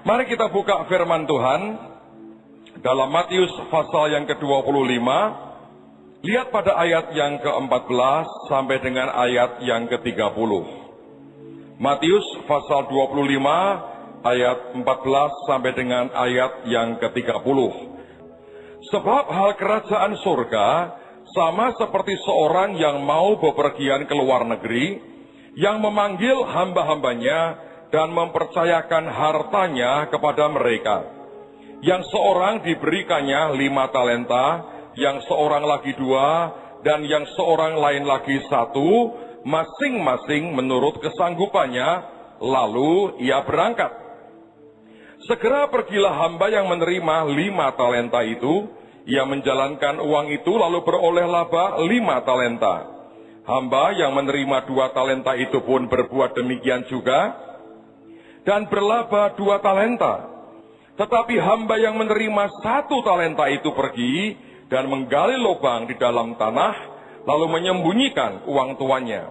Mari kita buka firman Tuhan dalam Matius pasal yang ke-25. Lihat pada ayat yang ke-14 sampai dengan ayat yang ke-30. Matius pasal 25 ayat 14 sampai dengan ayat yang ke-30. Sebab hal kerajaan surga sama seperti seorang yang mau bepergian ke luar negeri, yang memanggil hamba-hambanya dan mempercayakan hartanya kepada mereka. Yang seorang diberikannya 5 talenta, yang seorang lagi 2, dan yang seorang lain lagi 1, masing-masing menurut kesanggupannya, lalu ia berangkat. Segera pergilah hamba yang menerima 5 talenta itu, ia menjalankan uang itu lalu beroleh laba 5 talenta. Hamba yang menerima 2 talenta itu pun berbuat demikian juga, dan berlaba 2 talenta. Tetapi hamba yang menerima 1 talenta itu pergi dan menggali lubang di dalam tanah, lalu menyembunyikan uang tuannya.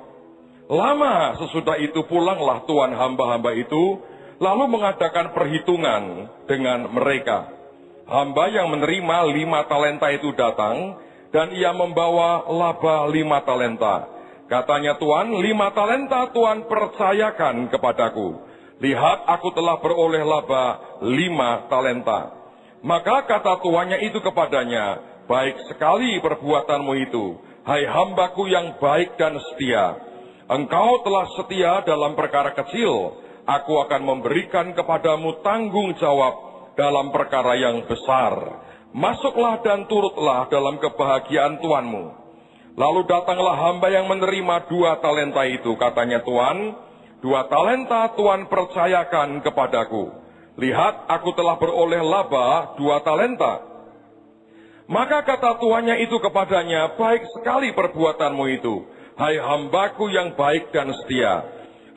Lama sesudah itu pulanglah tuan hamba-hamba itu, lalu mengadakan perhitungan dengan mereka. Hamba yang menerima 5 talenta itu datang, dan ia membawa laba 5 talenta. Katanya Tuan, 5 talenta Tuan percayakan kepadaku. Lihat, aku telah beroleh laba 5 talenta. Maka kata tuannya itu kepadanya, baik sekali perbuatanmu itu, hai hambaku yang baik dan setia. Engkau telah setia dalam perkara kecil, aku akan memberikan kepadamu tanggung jawab dalam perkara yang besar. Masuklah dan turutlah dalam kebahagiaan tuanmu. Lalu datanglah hamba yang menerima 2 talenta itu. Katanya Tuan, 2 talenta Tuan percayakan kepadaku. Lihat, aku telah beroleh laba 2 talenta. Maka kata tuannya itu kepadanya, baik sekali perbuatanmu itu, hai hambaku yang baik dan setia.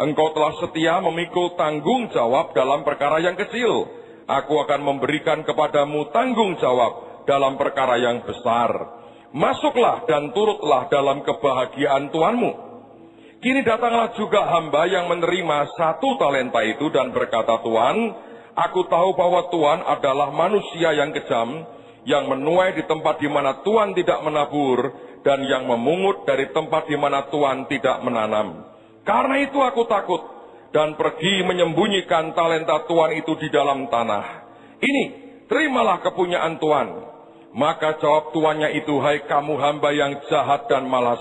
Engkau telah setia memikul tanggung jawab dalam perkara yang kecil. Aku akan memberikan kepadamu tanggung jawab dalam perkara yang besar. Masuklah dan turutlah dalam kebahagiaan tuanmu. Kini datanglah juga hamba yang menerima 1 talenta itu dan berkata, Tuan, aku tahu bahwa Tuan adalah manusia yang kejam, yang menuai di tempat di mana Tuan tidak menabur, dan yang memungut dari tempat di mana Tuan tidak menanam. Karena itu aku takut, dan pergi menyembunyikan talenta Tuan itu di dalam tanah. Ini, terimalah kepunyaan Tuan. Maka jawab tuannya itu, hai kamu hamba yang jahat dan malas.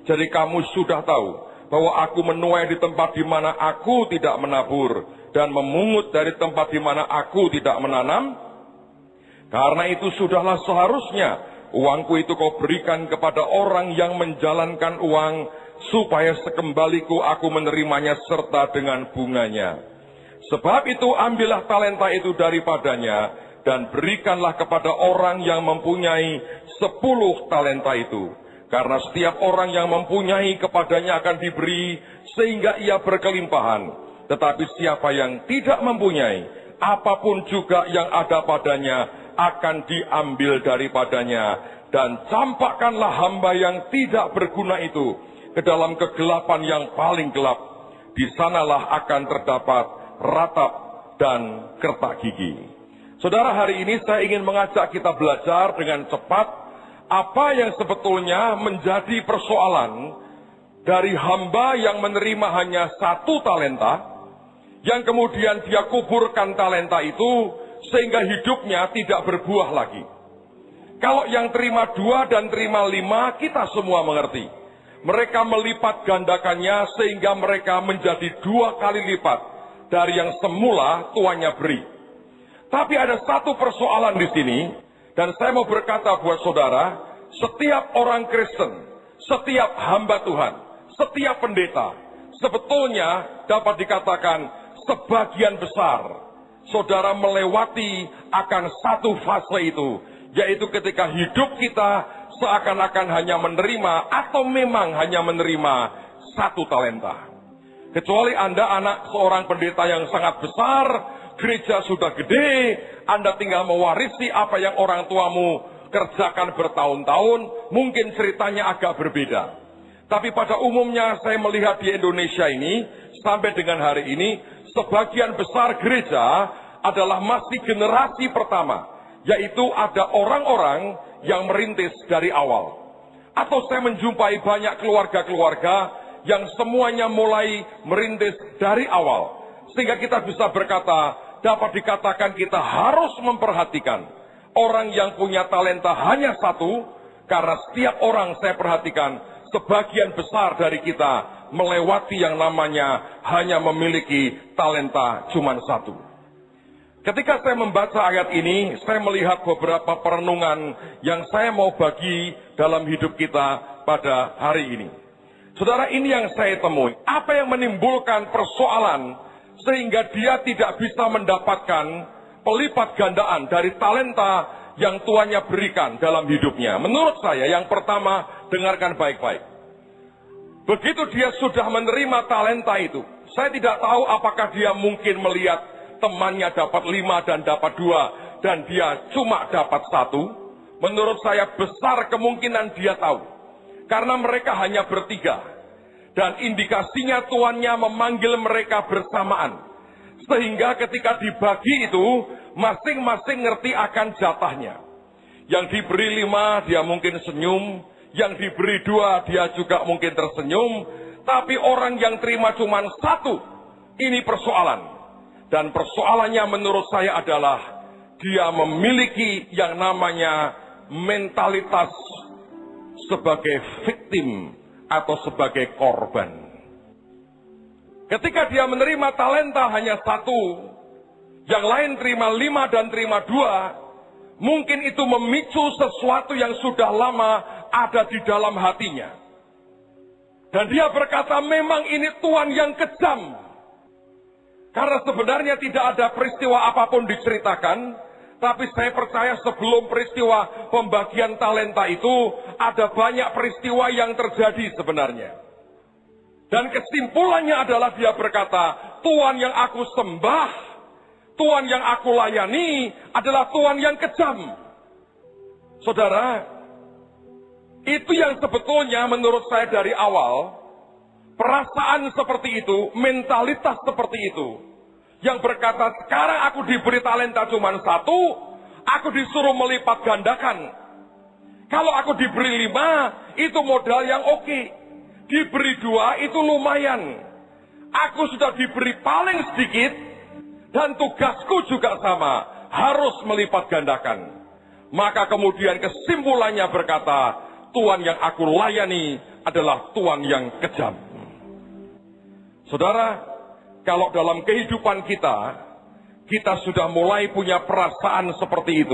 Jadi kamu sudah tahu bahwa aku menuai di tempat di mana aku tidak menabur, dan memungut dari tempat di mana aku tidak menanam. Karena itu sudahlah seharusnya uangku itu kau berikan kepada orang yang menjalankan uang, supaya sekembaliku aku menerimanya serta dengan bunganya. Sebab itu ambillah talenta itu daripadanya, dan berikanlah kepada orang yang mempunyai 10 talenta itu. Karena setiap orang yang mempunyai kepadanya akan diberi, sehingga ia berkelimpahan. Tetapi siapa yang tidak mempunyai, apapun juga yang ada padanya, akan diambil daripadanya. Dan campakkanlah hamba yang tidak berguna itu ke dalam kegelapan yang paling gelap. Di sanalah akan terdapat ratap dan kertak gigi. Saudara, hari ini saya ingin mengajak kita belajar dengan cepat apa yang sebetulnya menjadi persoalan dari hamba yang menerima hanya 1 talenta, yang kemudian dia kuburkan talenta itu sehingga hidupnya tidak berbuah lagi. Kalau yang terima 2 dan terima 5, kita semua mengerti. Mereka melipat gandakannya sehingga mereka menjadi 2 kali lipat dari yang semula tuannya beri. Tapi ada satu persoalan di sini, dan saya mau berkata buat saudara, setiap orang Kristen, setiap hamba Tuhan, setiap pendeta, sebetulnya dapat dikatakan sebagian besar saudara melewati akan satu fase itu, yaitu ketika hidup kita seakan-akan hanya menerima atau memang hanya menerima 1 talenta. Kecuali Anda anak seorang pendeta yang sangat besar, gereja sudah gede, Anda tinggal mewarisi apa yang orang tuamu kerjakan bertahun-tahun, mungkin ceritanya agak berbeda. Tapi pada umumnya saya melihat di Indonesia ini, sampai dengan hari ini, sebagian besar gereja adalah masih generasi pertama, yaitu ada orang-orang yang merintis dari awal. Atau saya menjumpai banyak keluarga-keluarga yang semuanya mulai merintis dari awal. Sehingga kita bisa berkata, dapat dikatakan kita harus memperhatikan orang yang punya talenta hanya satu, karena setiap orang saya perhatikan, sebagian besar dari kita melewati yang namanya hanya memiliki talenta cuma satu. Ketika saya membaca ayat ini, saya melihat beberapa perenungan yang saya mau bagi dalam hidup kita pada hari ini. Saudara, ini yang saya temui. Apa yang menimbulkan persoalan sehingga dia tidak bisa mendapatkan pelipat gandaan dari talenta yang Tuhannya berikan dalam hidupnya? Menurut saya, yang pertama, dengarkan baik-baik. Begitu dia sudah menerima talenta itu, saya tidak tahu apakah dia mungkin melihat temannya dapat 5 dan dapat 2, dan dia cuma dapat 1. Menurut saya besar kemungkinan dia tahu, karena mereka hanya bertiga, dan indikasinya tuannya memanggil mereka bersamaan. Sehingga ketika dibagi itu, masing-masing ngerti akan jatahnya. Yang diberi 5, dia mungkin senyum. Yang diberi 2, dia juga mungkin tersenyum. Tapi orang yang terima cuma 1, ini persoalan. Dan persoalannya menurut saya adalah, dia memiliki yang namanya mentalitas sebagai victim atau sebagai korban. Ketika dia menerima talenta hanya 1, yang lain terima 5 dan terima 2, mungkin itu memicu sesuatu yang sudah lama ada di dalam hatinya. Dan dia berkata, memang ini Tuhan yang kejam. Karena sebenarnya tidak ada peristiwa apapun diceritakan, tapi saya percaya sebelum peristiwa pembagian talenta itu, ada banyak peristiwa yang terjadi sebenarnya. Dan kesimpulannya adalah dia berkata, Tuhan yang aku sembah, Tuhan yang aku layani adalah Tuhan yang kejam. Saudara, itu yang sebetulnya menurut saya dari awal, perasaan seperti itu, mentalitas seperti itu, yang berkata, sekarang aku diberi talenta cuma 1, aku disuruh melipat gandakan. Kalau aku diberi 5, itu modal yang oke. Diberi 2, itu lumayan. Aku sudah diberi paling sedikit, dan tugasku juga sama, harus melipat gandakan. Maka kemudian kesimpulannya berkata, Tuhan yang aku layani adalah Tuhan yang kejam. Saudara, kalau dalam kehidupan kita, kita sudah mulai punya perasaan seperti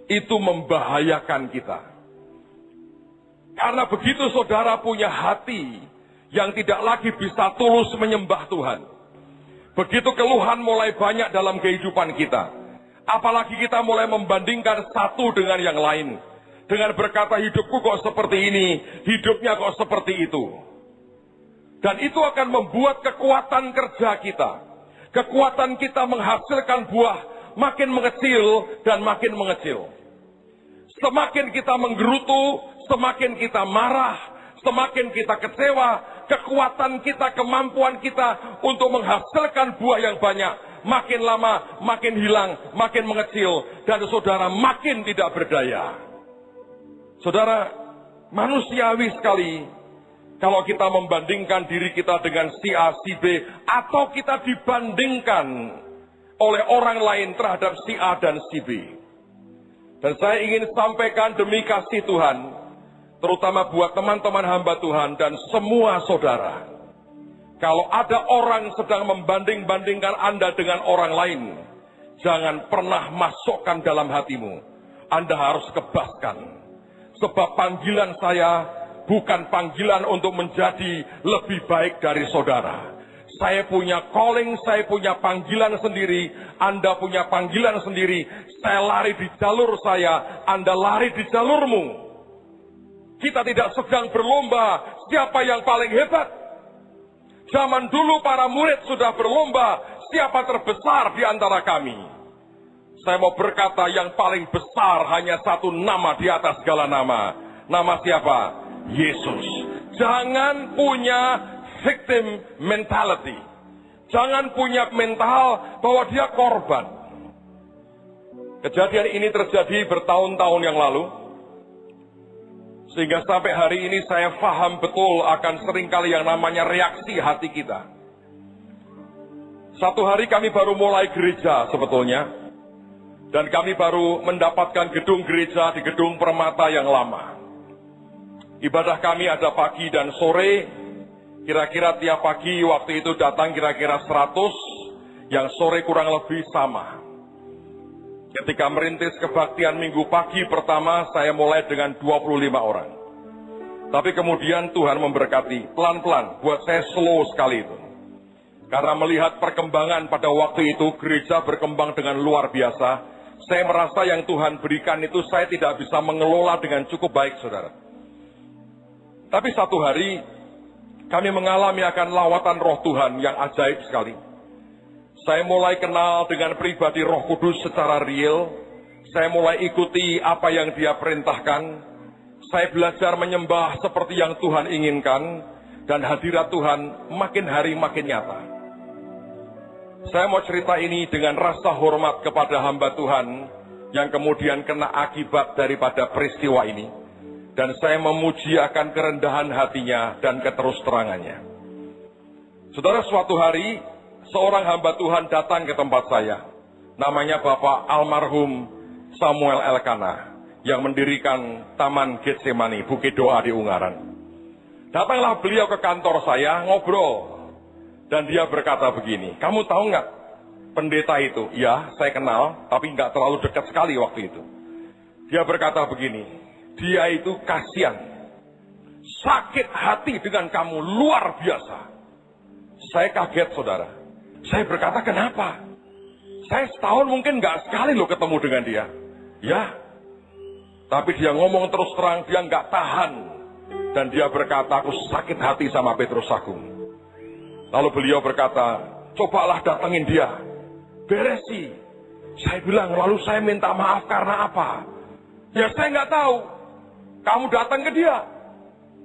itu membahayakan kita. Karena begitu saudara punya hati yang tidak lagi bisa tulus menyembah Tuhan, begitu keluhan mulai banyak dalam kehidupan kita, apalagi kita mulai membandingkan satu dengan yang lain, dengan berkata hidupku kok seperti ini, hidupnya kok seperti itu. Dan itu akan membuat kekuatan kerja kita, kekuatan kita menghasilkan buah makin mengecil dan makin mengecil. Semakin kita menggerutu, semakin kita marah, semakin kita kecewa, kekuatan kita, kemampuan kita untuk menghasilkan buah yang banyak, makin lama makin hilang, makin mengecil, dan saudara makin tidak berdaya. Saudara, manusiawi sekali kalau kita membandingkan diri kita dengan si A, si B, atau kita dibandingkan oleh orang lain terhadap si A dan si B. Dan saya ingin sampaikan demi kasih Tuhan, terutama buat teman-teman hamba Tuhan dan semua saudara. Kalau ada orang sedang membanding-bandingkan Anda dengan orang lain, jangan pernah masukkan dalam hatimu. Anda harus kebaskan. Sebab panggilan saya bukan panggilan untuk menjadi lebih baik dari saudara. Saya punya calling, saya punya panggilan sendiri, Anda punya panggilan sendiri. Saya lari di jalur saya, Anda lari di jalurmu. Kita tidak sedang berlomba siapa yang paling hebat. Zaman dulu para murid sudah berlomba siapa terbesar di antara kami. Saya mau berkata yang paling besar hanya satu nama di atas segala nama. Nama siapa? Yesus. Jangan punya victim mentality. Jangan punya mental bahwa dia korban. Kejadian ini terjadi bertahun-tahun yang lalu, sehingga sampai hari ini saya paham betul akan seringkali yang namanya reaksi hati kita. Satu hari kami baru mulai gereja sebetulnya, dan kami baru mendapatkan gedung gereja di gedung Permata yang lama. Ibadah kami ada pagi dan sore, kira-kira tiap pagi waktu itu datang kira-kira 100, yang sore kurang lebih sama. Ketika merintis kebaktian minggu pagi pertama, saya mulai dengan 25 orang. Tapi kemudian Tuhan memberkati, pelan-pelan, buat saya slow sekali itu. Karena melihat perkembangan pada waktu itu, gereja berkembang dengan luar biasa. Saya merasa yang Tuhan berikan itu saya tidak bisa mengelola dengan cukup baik, saudara. Tapi satu hari, kami mengalami akan lawatan roh Tuhan yang ajaib sekali. Saya mulai kenal dengan pribadi Roh Kudus secara real. Saya mulai ikuti apa yang Dia perintahkan. Saya belajar menyembah seperti yang Tuhan inginkan. Dan hadirat Tuhan makin hari makin nyata. Saya mau cerita ini dengan rasa hormat kepada hamba Tuhan yang kemudian kena akibat daripada peristiwa ini. Dan saya memuji akan kerendahan hatinya dan keterus-terangannya. Saudara, suatu hari seorang hamba Tuhan datang ke tempat saya. Namanya Bapak almarhum Samuel Elkana yang mendirikan Taman Getsemani, Bukit Doa di Ungaran. Datanglah beliau ke kantor saya, ngobrol. Dan dia berkata begini, kamu tahu nggak pendeta itu? Ya, saya kenal, tapi nggak terlalu dekat sekali waktu itu. Dia berkata begini, dia itu kasihan, sakit hati dengan kamu, luar biasa. Saya kaget, saudara. Saya berkata, kenapa? Saya setahun mungkin nggak sekali loh ketemu dengan dia. Ya, tapi dia ngomong terus terang, dia nggak tahan. Dan dia berkata, aku sakit hati sama Petrus Agung. Lalu beliau berkata, cobalah datengin dia. Beresi. Saya bilang, lalu saya minta maaf karena apa? Ya saya nggak tahu. Kamu datang ke dia.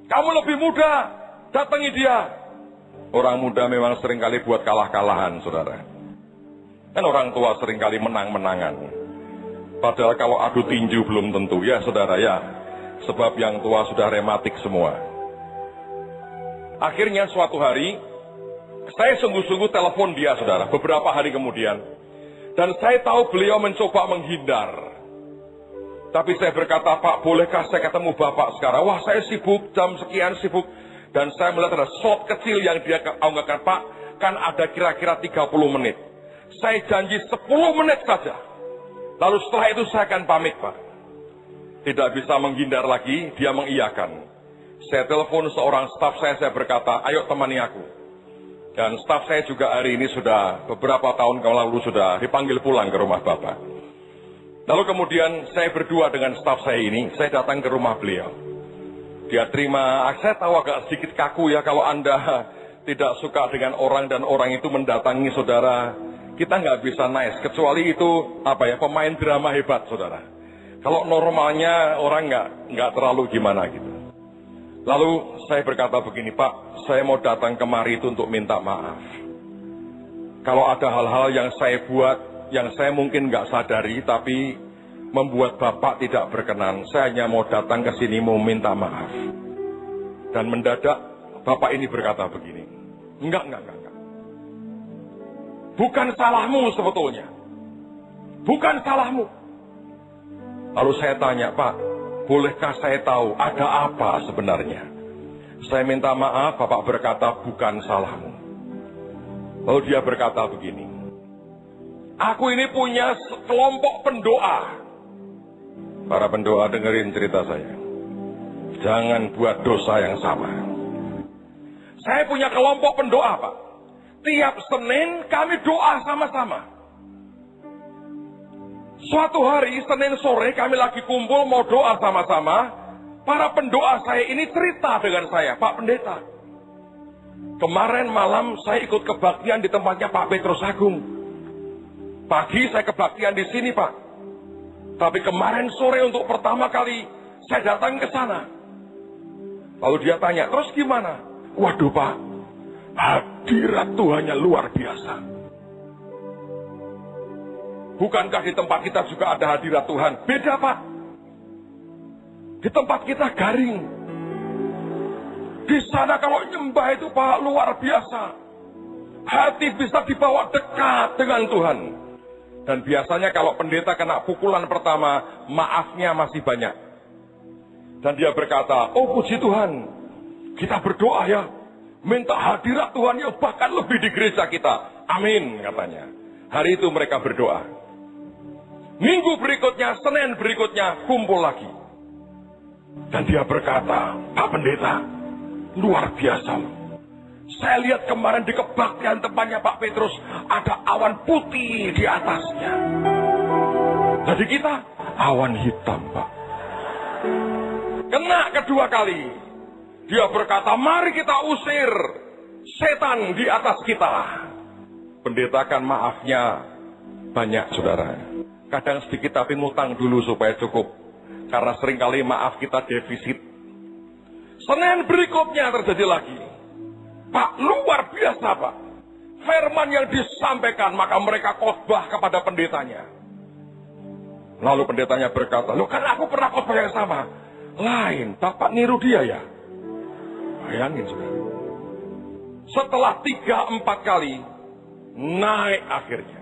Kamu lebih muda, datangi dia. Orang muda memang seringkali buat kalah-kalahan, saudara. Kan orang tua seringkali menang-menangan. Padahal kalau adu tinju belum tentu, ya saudara ya. Sebab yang tua sudah rematik semua. Akhirnya suatu hari, saya sungguh-sungguh telepon dia, saudara, beberapa hari kemudian. Dan saya tahu beliau mencoba menghindar. Tapi saya berkata, Pak, bolehkah saya ketemu Bapak sekarang? Wah, saya sibuk, jam sekian sibuk. Dan saya melihat ada slot kecil yang dia anggarkan, Pak, kan ada kira-kira 30 menit. Saya janji 10 menit saja. Lalu setelah itu saya akan pamit, Pak. Tidak bisa menghindar lagi, dia mengiyakan. Saya telepon seorang staf saya berkata, ayo temani aku. Dan staf saya juga hari ini sudah beberapa tahun lalu sudah dipanggil pulang ke rumah Bapak. Lalu kemudian saya berdua dengan staf saya ini, saya datang ke rumah beliau. Dia terima, saya tahu agak sedikit kaku ya kalau Anda tidak suka dengan orang dan orang itu mendatangi saudara. Kita nggak bisa nice, kecuali itu pemain drama hebat, saudara. Kalau normalnya orang nggak terlalu gimana gitu. Lalu saya berkata begini, Pak, saya mau datang kemari itu untuk minta maaf. Kalau ada hal-hal yang saya buat, yang saya mungkin nggak sadari, tapi membuat Bapak tidak berkenan, saya hanya mau datang ke sini mau minta maaf. Dan mendadak Bapak ini berkata begini, enggak. Bukan salahmu sebetulnya. Bukan salahmu. Lalu saya tanya, Pak, bolehkah saya tahu ada apa sebenarnya? Saya minta maaf, Bapak berkata bukan salahmu. Lalu dia berkata begini, aku ini punya kelompok pendoa. Para pendoa dengerin cerita saya. Jangan buat dosa yang sama. Saya punya kelompok pendoa, Pak. Tiap Senin kami doa sama-sama. Suatu hari Senin sore kami lagi kumpul mau doa sama-sama. Para pendoa saya ini cerita dengan saya, Pak Pendeta. Kemarin malam saya ikut kebaktian di tempatnya Pak Petrus Agung. Pagi saya kebaktian di sini, Pak. Tapi kemarin sore untuk pertama kali saya datang ke sana. Lalu dia tanya, terus gimana? Waduh, Pak, hadirat Tuhannya luar biasa. Bukankah di tempat kita juga ada hadirat Tuhan? Beda, Pak. Di tempat kita garing. Di sana kalau nyembah itu, Pak, luar biasa. Hati bisa dibawa dekat dengan Tuhan. Dan biasanya kalau pendeta kena pukulan pertama, maafnya masih banyak. Dan dia berkata, oh puji Tuhan, kita berdoa ya. Minta hadirat Tuhan yang bahkan lebih di gereja kita. Amin, katanya. Hari itu mereka berdoa. Minggu berikutnya, Senin berikutnya, kumpul lagi. Dan dia berkata, Pak Pendeta, luar biasa loh. Saya lihat kemarin di kebaktian tempatnya Pak Petrus, ada awan putih di atasnya. Jadi kita, awan hitam, Pak. Kena kedua kali. Dia berkata, mari kita usir setan di atas kita. Pendeta kan maafnya banyak, saudara. Kadang sedikit tapi ngutang dulu supaya cukup. Karena seringkali maaf kita defisit. Senin berikutnya terjadi lagi. Pak, luar biasa, Pak. Firman yang disampaikan, maka mereka khotbah kepada pendetanya. Lalu pendetanya berkata, loh kan aku pernah khotbah yang sama. Lain, Bapak niru dia ya? Bayangin, saudara. Setelah 3-4 kali, naik akhirnya.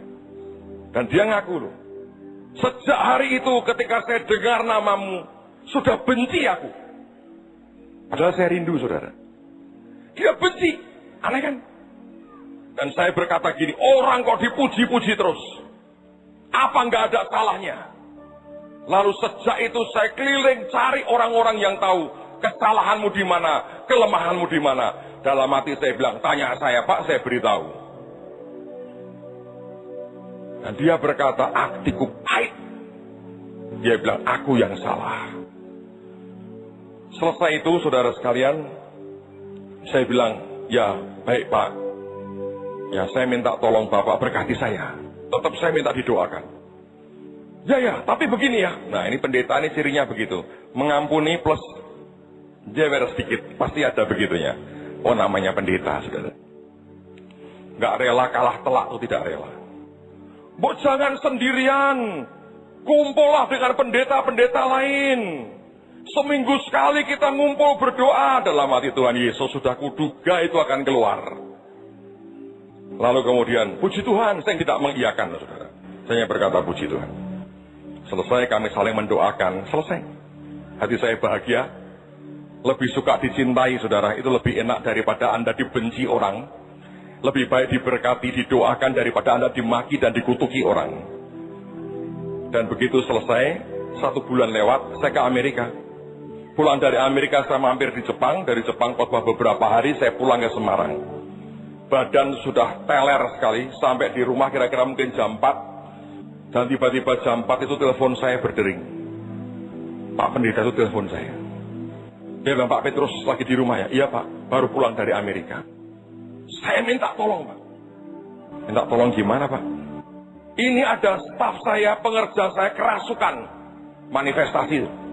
Dan dia ngaku loh. Sejak hari itu ketika saya dengar namamu, sudah benci aku. Padahal saya rindu, saudara. Dia benci. Aneh kan? Dan saya berkata gini, orang kok dipuji-puji terus. Apa nggak ada salahnya? Lalu sejak itu saya keliling cari orang-orang yang tahu kesalahanmu di mana, kelemahanmu di mana. Dalam hati saya bilang, tanya saya, Pak, saya beritahu. Dan dia berkata, hatiku pahit. Dia bilang, aku yang salah. Selesai itu, saudara sekalian, saya bilang, ya baik Pak. Ya saya minta tolong Bapak berkati saya. Tetap saya minta didoakan. Ya, tapi begini ya. Nah ini pendeta ini cirinya begitu. Mengampuni plus jewer sedikit. Pasti ada begitunya. Oh namanya pendeta, saudara. Gak rela kalah telak tuh, tidak rela. Bu jangan sendirian. Kumpullah dengan pendeta-pendeta lain. Seminggu sekali kita ngumpul berdoa. Dalam hati Tuhan Yesus sudah kuduga itu akan keluar. Lalu kemudian, puji Tuhan, saya tidak mengiyakan, saudara. Saya berkata, puji Tuhan. Selesai kami saling mendoakan, selesai. Hati saya bahagia. Lebih suka dicintai, saudara. Itu lebih enak daripada Anda dibenci orang. Lebih baik diberkati, didoakan daripada Anda dimaki dan dikutuki orang. Dan begitu selesai, 1 bulan lewat, saya ke Amerika. Pulang dari Amerika saya mampir di Jepang. Dari Jepang khotbah beberapa hari, saya pulang ke Semarang. Badan sudah teler sekali. Sampai di rumah kira-kira mungkin jam 4. Dan tiba-tiba jam 4 itu telepon saya berdering. Pak Pendeta itu telepon saya. Dia bilang, Pak Petrus lagi di rumah ya? Iya Pak, baru pulang dari Amerika. Saya minta tolong Pak. Minta tolong gimana Pak? Ini ada staf saya, pengerja saya kerasukan. Manifestasi.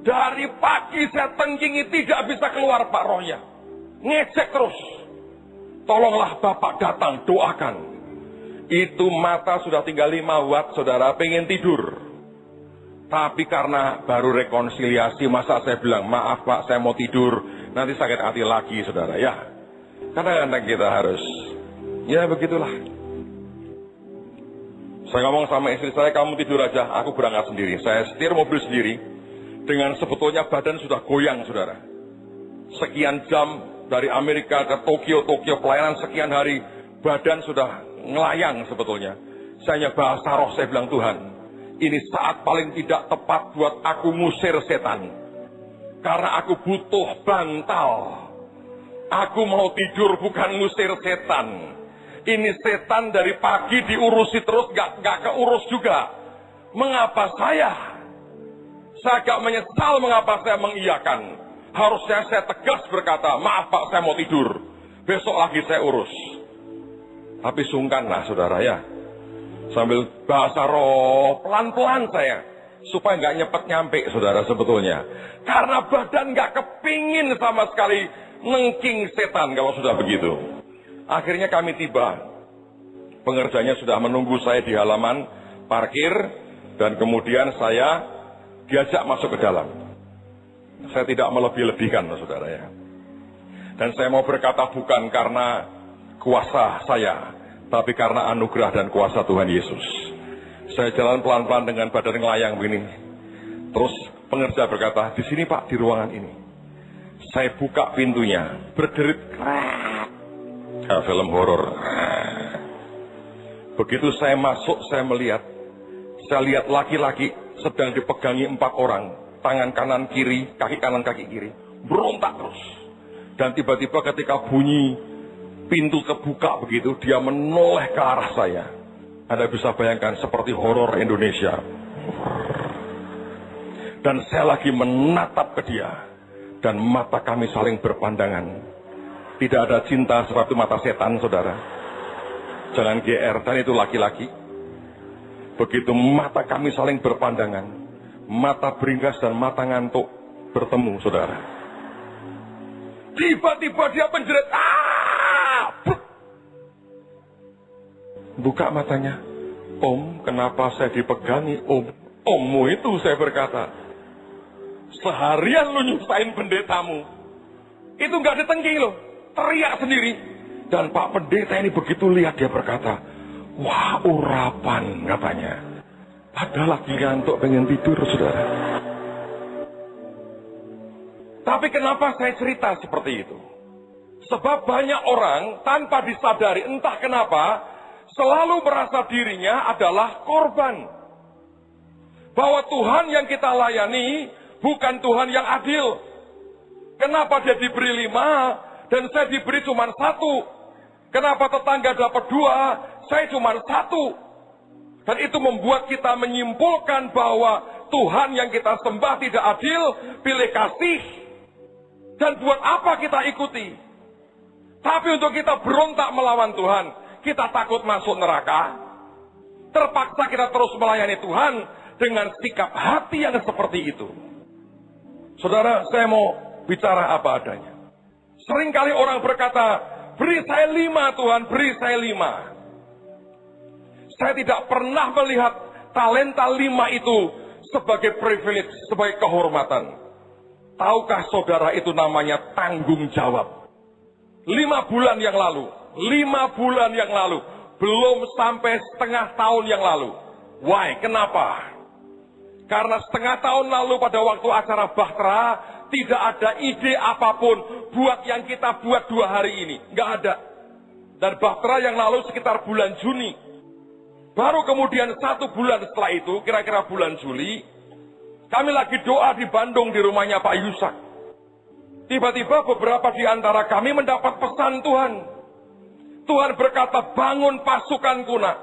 Dari pagi saya tengkingi tidak bisa keluar Pak rohnya. Ngecek terus. Tolonglah Bapak datang, doakan. Itu mata sudah tinggal 5 watt, saudara, pengen tidur. Tapi karena baru rekonsiliasi, masa saya bilang, maaf Pak, saya mau tidur. Nanti sakit hati lagi, saudara, ya. Kadang-kadang kita harus, ya begitulah. Saya ngomong sama istri saya, kamu tidur aja, aku berangkat sendiri. Saya setir mobil sendiri. Dengan sebetulnya badan sudah goyang, saudara. Sekian jam dari Amerika ke Tokyo pelayanan sekian hari, badan sudah ngelayang sebetulnya. Saya hanya bahasa roh, saya bilang Tuhan, ini saat paling tidak tepat buat aku ngusir setan. Karena aku butuh bantal. Aku mau tidur bukan ngusir setan. Ini setan dari pagi diurusi terus, gak keurus juga. Mengapa saya agak menyesal mengapa saya mengiyakan. Harusnya saya tegas berkata, maaf Pak, saya mau tidur. Besok lagi saya urus. Tapi sungkanlah saudara ya. Sambil bahasa roh, pelan-pelan saya. Supaya nggak nyepet nyampe saudara sebetulnya. Karena badan nggak kepingin sama sekali nengking setan kalau sudah begitu. Akhirnya kami tiba. Pengerjanya sudah menunggu saya di halaman. parkir, dan kemudian saya diajak masuk ke dalam. Saya tidak melebih-lebihkan, saudara ya. Dan saya mau berkata bukan karena kuasa saya, tapi karena anugerah dan kuasa Tuhan Yesus. Saya jalan pelan-pelan dengan badan ngelayang begini. Terus pengerja berkata, di sini Pak, di ruangan ini. Saya buka pintunya, berderit, kayak film horor. Begitu saya masuk, saya lihat laki-laki sedang dipegangi 4 orang, tangan kanan kiri, kaki kanan kaki kiri, berontak terus. Dan tiba-tiba ketika bunyi pintu kebuka begitu, dia menoleh ke arah saya. Anda bisa bayangkan seperti horor Indonesia. Dan saya lagi menatap ke dia, dan mata kami saling berpandangan. Tidak ada cinta seperti mata setan, saudara. Jangan GR, dan itu laki-laki. Begitu mata kami saling berpandangan, mata beringas dan mata ngantuk bertemu, saudara. Tiba-tiba dia menjerit, buka matanya. Om, kenapa saya dipegangi, Om? Ommu itu, saya berkata, seharian lu nyusahin pendetamu. Itu gak ditengking loh, teriak sendiri. Dan Pak Pendeta ini begitu lihat, dia berkata, wah, urapan, katanya. Padahal lagi ngantuk pengen tidur, saudara. Tapi kenapa saya cerita seperti itu? Sebab banyak orang tanpa disadari, entah kenapa, selalu merasa dirinya adalah korban. Bahwa Tuhan yang kita layani bukan Tuhan yang adil. Kenapa dia diberi 5 dan saya diberi cuma 1? Kenapa tetangga dapat 2, saya cuma 1? Dan itu membuat kita menyimpulkan bahwa Tuhan yang kita sembah tidak adil, pilih kasih. Dan buat apa kita ikuti? Tapi untuk kita berontak melawan Tuhan, kita takut masuk neraka. Terpaksa kita terus melayani Tuhan dengan sikap hati yang seperti itu. Saudara, saya mau bicara apa adanya. Seringkali orang berkata, beri saya 5 Tuhan, beri saya 5. Saya tidak pernah melihat talenta 5 itu sebagai privilege, sebagai kehormatan. Tahukah saudara itu namanya tanggung jawab. 5 bulan yang lalu, belum sampai setengah tahun yang lalu. Why? Kenapa? Karena setengah tahun lalu pada waktu acara Bahtera, tidak ada ide apapun buat yang kita buat 2 hari ini. Nggak ada. Dan Bahtera yang lalu sekitar bulan Juni. Baru kemudian 1 bulan setelah itu, kira-kira bulan Juli, kami lagi doa di Bandung di rumahnya Pak Yusak. Tiba-tiba beberapa di antara kami mendapat pesan Tuhan. Tuhan berkata, bangun pasukan kunak.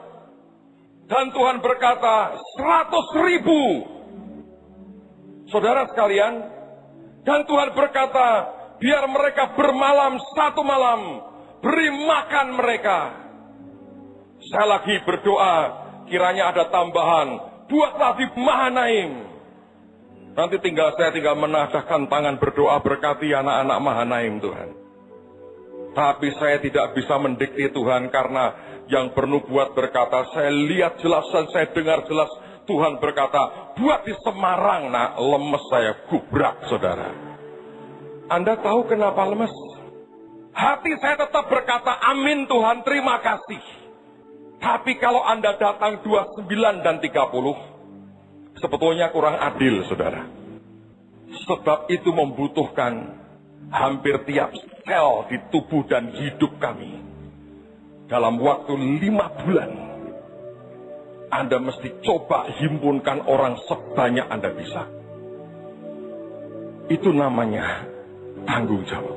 Dan Tuhan berkata, 100.000. Saudara sekalian, dan Tuhan berkata, biar mereka bermalam 1 malam, beri makan mereka. Saya lagi berdoa, kiranya ada tambahan, buatlah di Mahanaim. Nanti saya tinggal menadahkan tangan berdoa berkati anak-anak Mahanaim, Tuhan. Tapi saya tidak bisa mendikte Tuhan karena yang bernubuat berkata, saya lihat jelas dan saya dengar jelas. Tuhan berkata, buat di Semarang. Nah, lemes saya gubrak, saudara. Anda tahu kenapa lemes? Hati saya tetap berkata, amin Tuhan, terima kasih. Tapi kalau Anda datang 29 dan 30, sebetulnya kurang adil, saudara. Sebab itu membutuhkan hampir tiap sel di tubuh dan hidup kami. Dalam waktu 5 bulan, Anda mesti coba himpunkan orang sebanyak Anda bisa. Itu namanya tanggung jawab.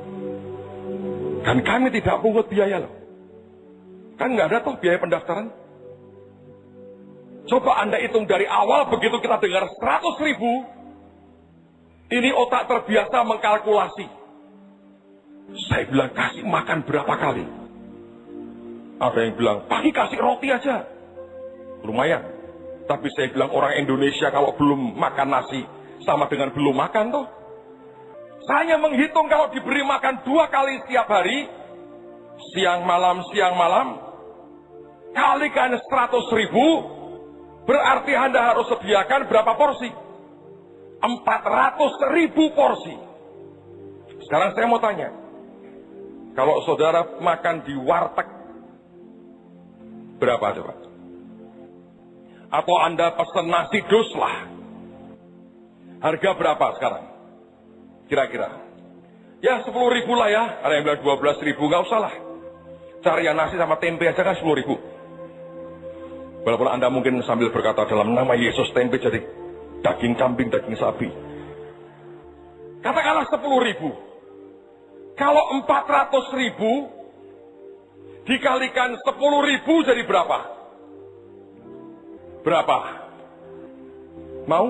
Dan kami tidak pungut biaya loh. Kan nggak ada toh biaya pendaftaran. Coba Anda hitung dari awal begitu kita dengar 100.000. Ini otak terbiasa mengkalkulasi. Saya bilang kasih makan berapa kali? Ada yang bilang pagi kasih roti aja. Lumayan. Tapi saya bilang orang Indonesia kalau belum makan nasi sama dengan belum makan toh. Saya menghitung kalau diberi makan 2 kali setiap hari, siang malam, kalikan 100.000, Berarti Anda harus sediakan berapa porsi? 400.000 porsi. Sekarang saya mau tanya, kalau saudara makan di warteg, berapa coba? Atau Anda pesen nasi dus lah, harga berapa sekarang? Kira-kira? Ya 10.000 lah ya, ada yang bilang 12.000, nggak usah lah. Cari yang nasi sama tempe aja kan 10.000. Walaupun Anda mungkin sambil berkata dalam nama Yesus tempe jadi daging kambing, daging sapi. Katakanlah 10.000. Kalau 400.000 dikalikan 10.000 jadi berapa? Berapa? Mau?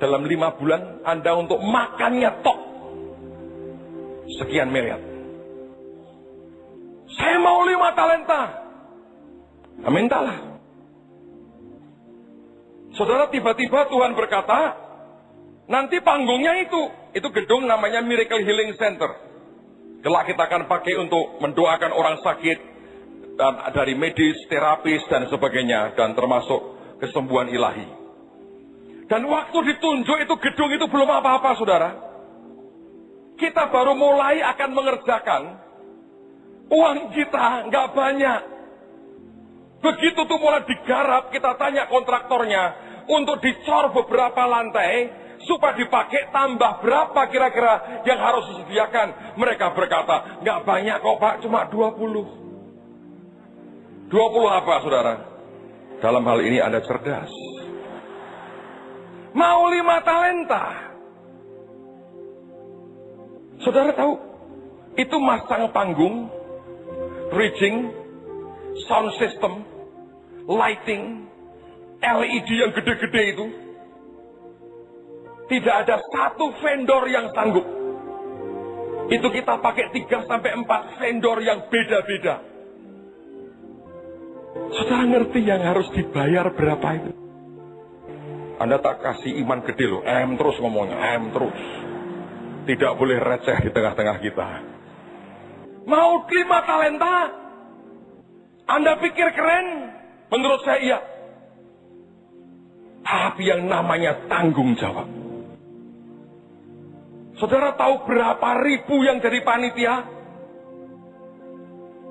Dalam 5 bulan Anda untuk makannya tok sekian miliar. Saya mau 5 talenta. Mintalah. Saudara, tiba-tiba Tuhan berkata, nanti panggungnya itu gedung namanya Miracle Healing Center. Kelak kita akan pakai untuk mendoakan orang sakit, dan dari medis, terapis, dan sebagainya, dan termasuk kesembuhan ilahi. Dan waktu ditunjuk itu gedung itu belum apa-apa, saudara. Kita baru mulai akan mengerjakan, uang kita nggak banyak. Begitu tuh mulai digarap, kita tanya kontraktornya untuk dicor beberapa lantai supaya dipakai, tambah berapa kira-kira yang harus disediakan. Mereka berkata, nggak banyak kok Pak, cuma 20. 20 apa saudara? Dalam hal ini Anda cerdas. Mau 5 talenta. Saudara tahu, itu masang panggung, rigging, sound system, lighting, LED yang gede-gede itu. Tidak ada satu vendor yang sanggup. Itu kita pakai 3-4 vendor yang beda-beda. Saudara ngerti yang harus dibayar berapa itu? Anda tak kasih iman gede loh, terus ngomongnya, terus. Tidak boleh receh di tengah-tengah kita. Mau 5 talenta? Anda pikir keren? Menurut saya iya. Tapi yang namanya tanggung jawab. Saudara tahu berapa ribu yang jadi panitia?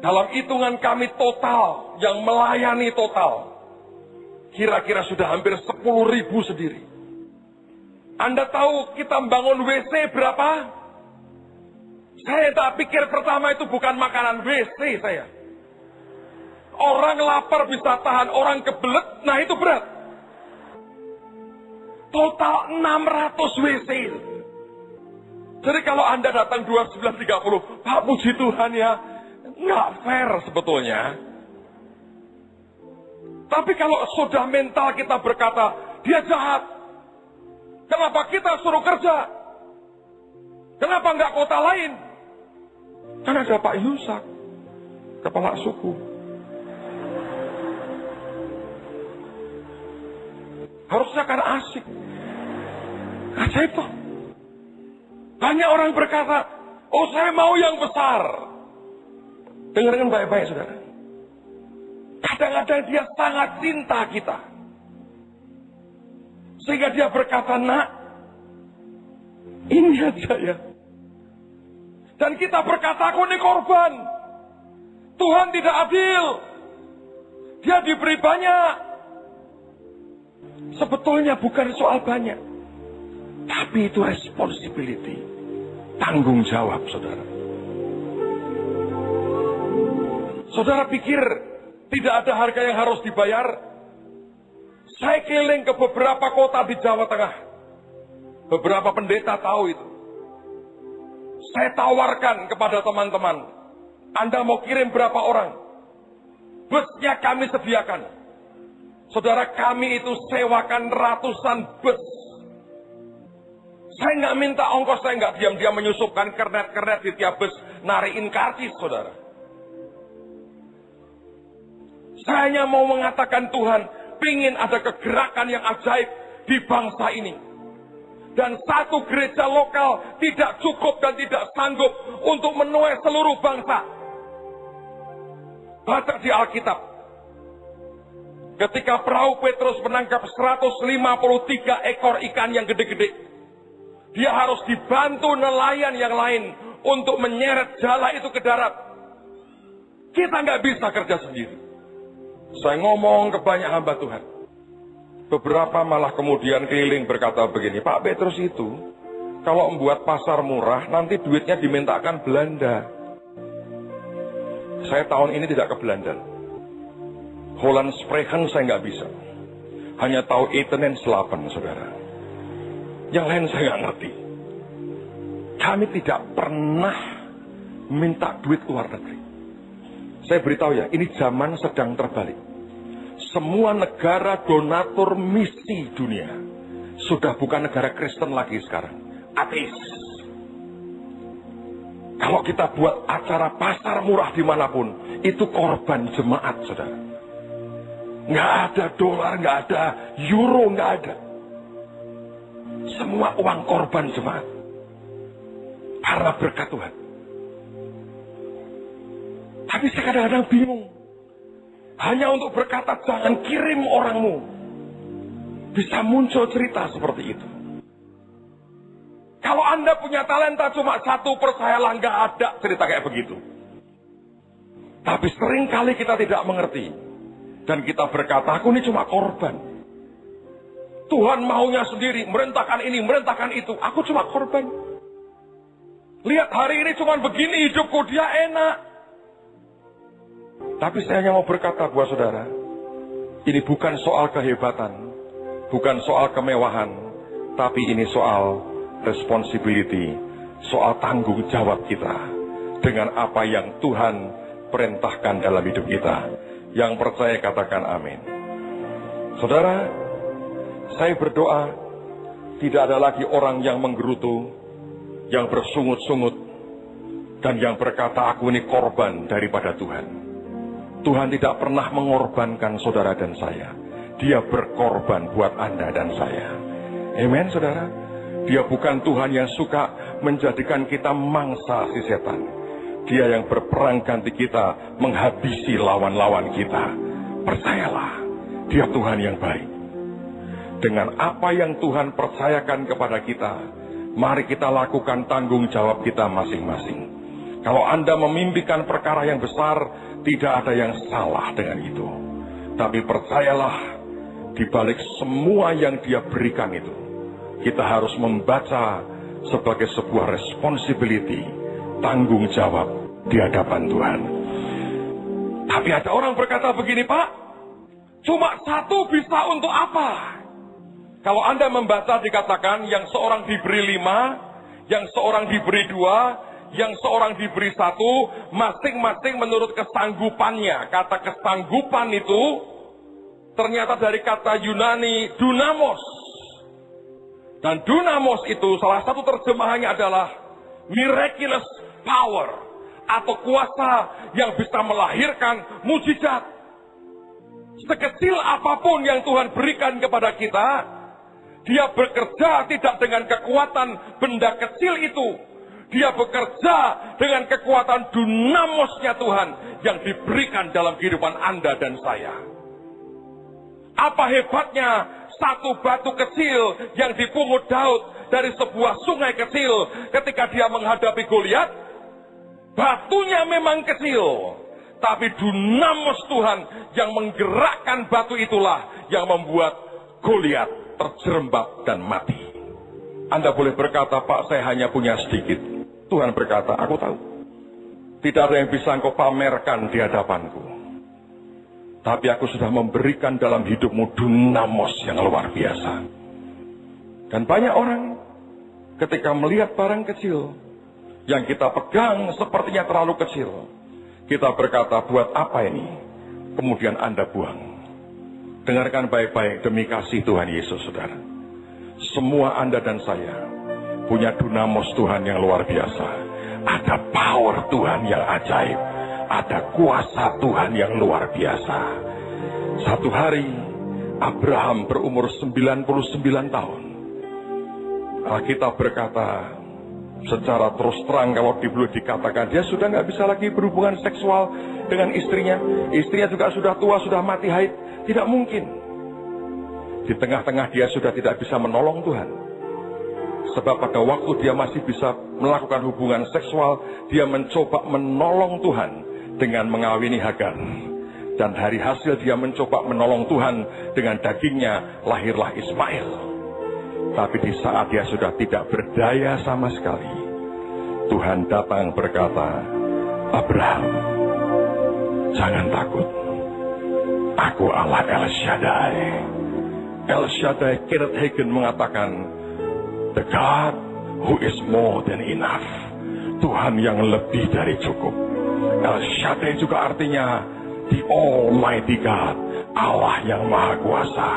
Dalam hitungan kami total, yang melayani total, kira-kira sudah hampir 10.000 sendiri. Anda tahu kita membangun WC berapa? Saya tak pikir pertama itu bukan makanan WC saya. Orang lapar bisa tahan, orang kebelet, nah itu berat. Total 600 WC. Jadi kalau Anda datang 29.30, Pak puji Tuhan ya, nggak fair sebetulnya. Tapi kalau sudah mental kita berkata, dia jahat. Kenapa kita suruh kerja? Kenapa nggak kota lain? Karena ada Pak Yusak, kepala suku. Harusnya kan asik. Ajaib toh. Banyak orang berkata, oh saya mau yang besar. Dengarkan baik-baik saudara. Kadang-kadang dia sangat cinta kita. Sehingga dia berkata, nak, ini aja ya. Dan kita berkata, aku ini korban. Tuhan tidak adil. Dia diberi banyak. Sebetulnya bukan soal banyak. Tapi itu responsibility. Tanggung jawab, saudara. Saudara pikir tidak ada harga yang harus dibayar? Saya keliling ke beberapa kota di Jawa Tengah. Beberapa pendeta tahu itu. Saya tawarkan kepada teman-teman. Anda mau kirim berapa orang? Busnya kami sediakan. Saudara, kami itu sewakan ratusan bus. Saya nggak minta ongkos, saya nggak diam-diam menyusupkan kernet-kernet di tiap bus, nariin karcis, saudara. Saya hanya mau mengatakan Tuhan, pingin ada kegerakan yang ajaib di bangsa ini. Dan satu gereja lokal tidak cukup dan tidak sanggup untuk menuai seluruh bangsa. Baca di Alkitab. Ketika perahu Petrus menangkap 153 ekor ikan yang gede-gede, dia harus dibantu nelayan yang lain untuk menyeret jala itu ke darat. Kita nggak bisa kerja sendiri. Saya ngomong ke banyak hamba Tuhan. Beberapa malah kemudian keliling berkata begini, Pak Petrus itu kalau membuat pasar murah nanti duitnya dimintakan Belanda. Saya tahun ini tidak ke Belanda. Holland Spreken saya nggak bisa. Hanya tahu Eten en Slapen, saudara. Yang lain saya nggak ngerti. Kami tidak pernah minta duit luar negeri. Saya beritahu ya, ini zaman sedang terbalik. Semua negara donatur misi dunia sudah bukan negara Kristen lagi sekarang. Ateis. Kalau kita buat acara pasar murah dimanapun, itu korban jemaat, saudara. Nggak ada dolar, nggak ada euro, nggak ada. Semua uang korban jemaat. Karena berkat Tuhan. Tapi saya kadang-kadang bingung. Hanya untuk berkata jangan kirim orangmu. Bisa muncul cerita seperti itu. Kalau Anda punya talenta cuma satu, percayalah nggak ada cerita kayak begitu. Tapi seringkali kita tidak mengerti. Dan kita berkata, aku ini cuma korban. Tuhan maunya sendiri, merentahkan ini, merentahkan itu. Aku cuma korban. Lihat hari ini cuma begini hidupku, dia enak. Tapi saya hanya mau berkata buat saudara, ini bukan soal kehebatan, bukan soal kemewahan, tapi ini soal responsibility, soal tanggung jawab kita dengan apa yang Tuhan perintahkan dalam hidup kita. Yang percaya katakan amin. Saudara, saya berdoa tidak ada lagi orang yang menggerutu, yang bersungut-sungut, dan yang berkata aku ini korban daripada Tuhan. Tuhan tidak pernah mengorbankan saudara dan saya. Dia berkorban buat Anda dan saya. Amen, saudara. Dia bukan Tuhan yang suka menjadikan kita mangsa si setan. Dia yang berperang ganti kita, menghabisi lawan-lawan kita. Percayalah, dia Tuhan yang baik. Dengan apa yang Tuhan percayakan kepada kita, mari kita lakukan tanggung jawab kita masing-masing. Kalau Anda memimpikan perkara yang besar, tidak ada yang salah dengan itu. Tapi percayalah, di balik semua yang dia berikan itu, kita harus membaca sebagai sebuah responsibility, tanggung jawab di hadapan Tuhan. Tapi ada orang berkata begini, Pak, cuma satu bisa untuk apa? Kalau Anda membaca dikatakan yang seorang diberi 5, yang seorang diberi 2, yang seorang diberi 1, masing-masing menurut kesanggupannya. Kata kesanggupan itu ternyata dari kata Yunani dunamos. Dan dunamos itu salah satu terjemahannya adalah miraculous power, atau kuasa yang bisa melahirkan mujizat. Sekecil apapun yang Tuhan berikan kepada kita, dia bekerja tidak dengan kekuatan benda kecil itu. Dia bekerja dengan kekuatan dunamosnya Tuhan yang diberikan dalam kehidupan Anda dan saya. Apa hebatnya satu batu kecil yang dipungut Daud dari sebuah sungai kecil ketika dia menghadapi Goliat? Batunya memang kecil, tapi dunamos Tuhan yang menggerakkan batu itulah yang membuat Goliat terjerembab dan mati. Anda boleh berkata, Pak, saya hanya punya sedikit. Tuhan berkata, aku tahu. Tidak ada yang bisa engkau pamerkan di hadapanku. Tapi aku sudah memberikan dalam hidupmu dunamos yang luar biasa. Dan banyak orang ketika melihat barang kecil yang kita pegang sepertinya terlalu kecil, kita berkata, buat apa ini? Kemudian Anda buang. Dengarkan baik-baik demi kasih Tuhan Yesus, saudara. Semua Anda dan saya punya dunamos Tuhan yang luar biasa. Ada power Tuhan yang ajaib. Ada kuasa Tuhan yang luar biasa. Satu hari, Abraham berumur 99 tahun. Alkitab berkata, Secara terus terang kalau boleh dikatakan, dia sudah nggak bisa lagi berhubungan seksual dengan istrinya. Istrinya juga sudah tua, sudah mati haid. Tidak mungkin. Di tengah-tengah dia sudah tidak bisa menolong Tuhan. Sebab pada waktu dia masih bisa melakukan hubungan seksual, dia mencoba menolong Tuhan dengan mengawini Hagar. Dan hari hasil dia mencoba menolong Tuhan dengan dagingnya, lahirlah Ismail. Tapi di saat dia sudah tidak berdaya sama sekali, Tuhan datang berkata, Abraham, jangan takut. Aku Allah El Shaddai. El Shaddai Kenneth Hagin mengatakan, the God who is more than enough. Tuhan yang lebih dari cukup. El Shaddai juga artinya the Almighty God, Allah yang Maha Kuasa.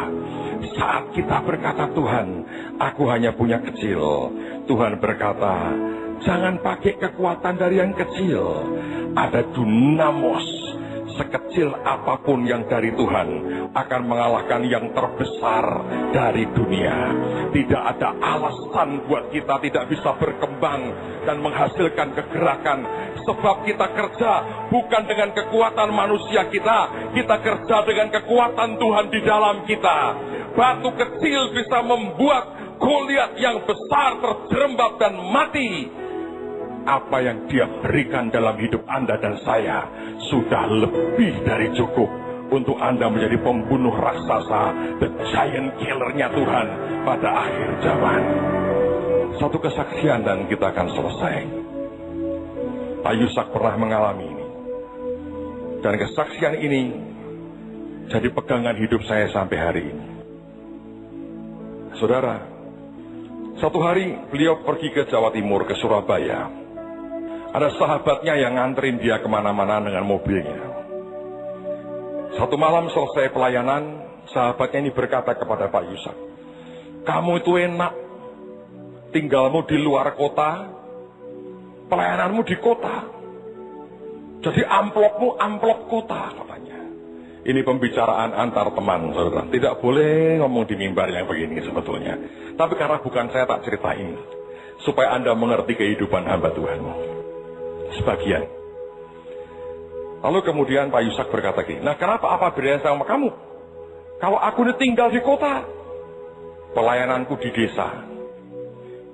Saat kita berkata, Tuhan, aku hanya punya kecil, Tuhan berkata, jangan pakai kekuatan dari yang kecil. Ada dunamos, sekecil apapun yang dari Tuhan akan mengalahkan yang terbesar dari dunia. Tidak ada alasan buat kita tidak bisa berkembang dan menghasilkan kegerakan. Sebab kita kerja bukan dengan kekuatan manusia kita kerja dengan kekuatan Tuhan di dalam kita. Batu kecil bisa membuat Goliat yang besar terjerembab dan mati. Apa yang dia berikan dalam hidup Anda dan saya sudah lebih dari cukup untuk Anda menjadi pembunuh raksasa, the giant killernya Tuhan pada akhir zaman. Satu kesaksian dan kita akan selesai. Pak Yusak pernah mengalami ini. Dan kesaksian ini jadi pegangan hidup saya sampai hari ini. Saudara, satu hari beliau pergi ke Jawa Timur, ke Surabaya. Ada sahabatnya yang nganterin dia kemana-mana dengan mobilnya. Satu malam selesai pelayanan, sahabatnya ini berkata kepada Pak Yusak, kamu itu enak, tinggalmu di luar kota, pelayananmu di kota. Jadi amplopmu amplop kota, katanya. Ini pembicaraan antar teman, saudara. Tidak boleh ngomong di mimbar yang begini sebetulnya. Tapi karena bukan saya, tak ceritain. Supaya Anda mengerti kehidupan hamba Tuhan. Sebagian. Lalu kemudian Pak Yusak berkata gini, nah kenapa apa bedanya sama kamu? Kalau aku ini tinggal di kota, pelayananku di desa.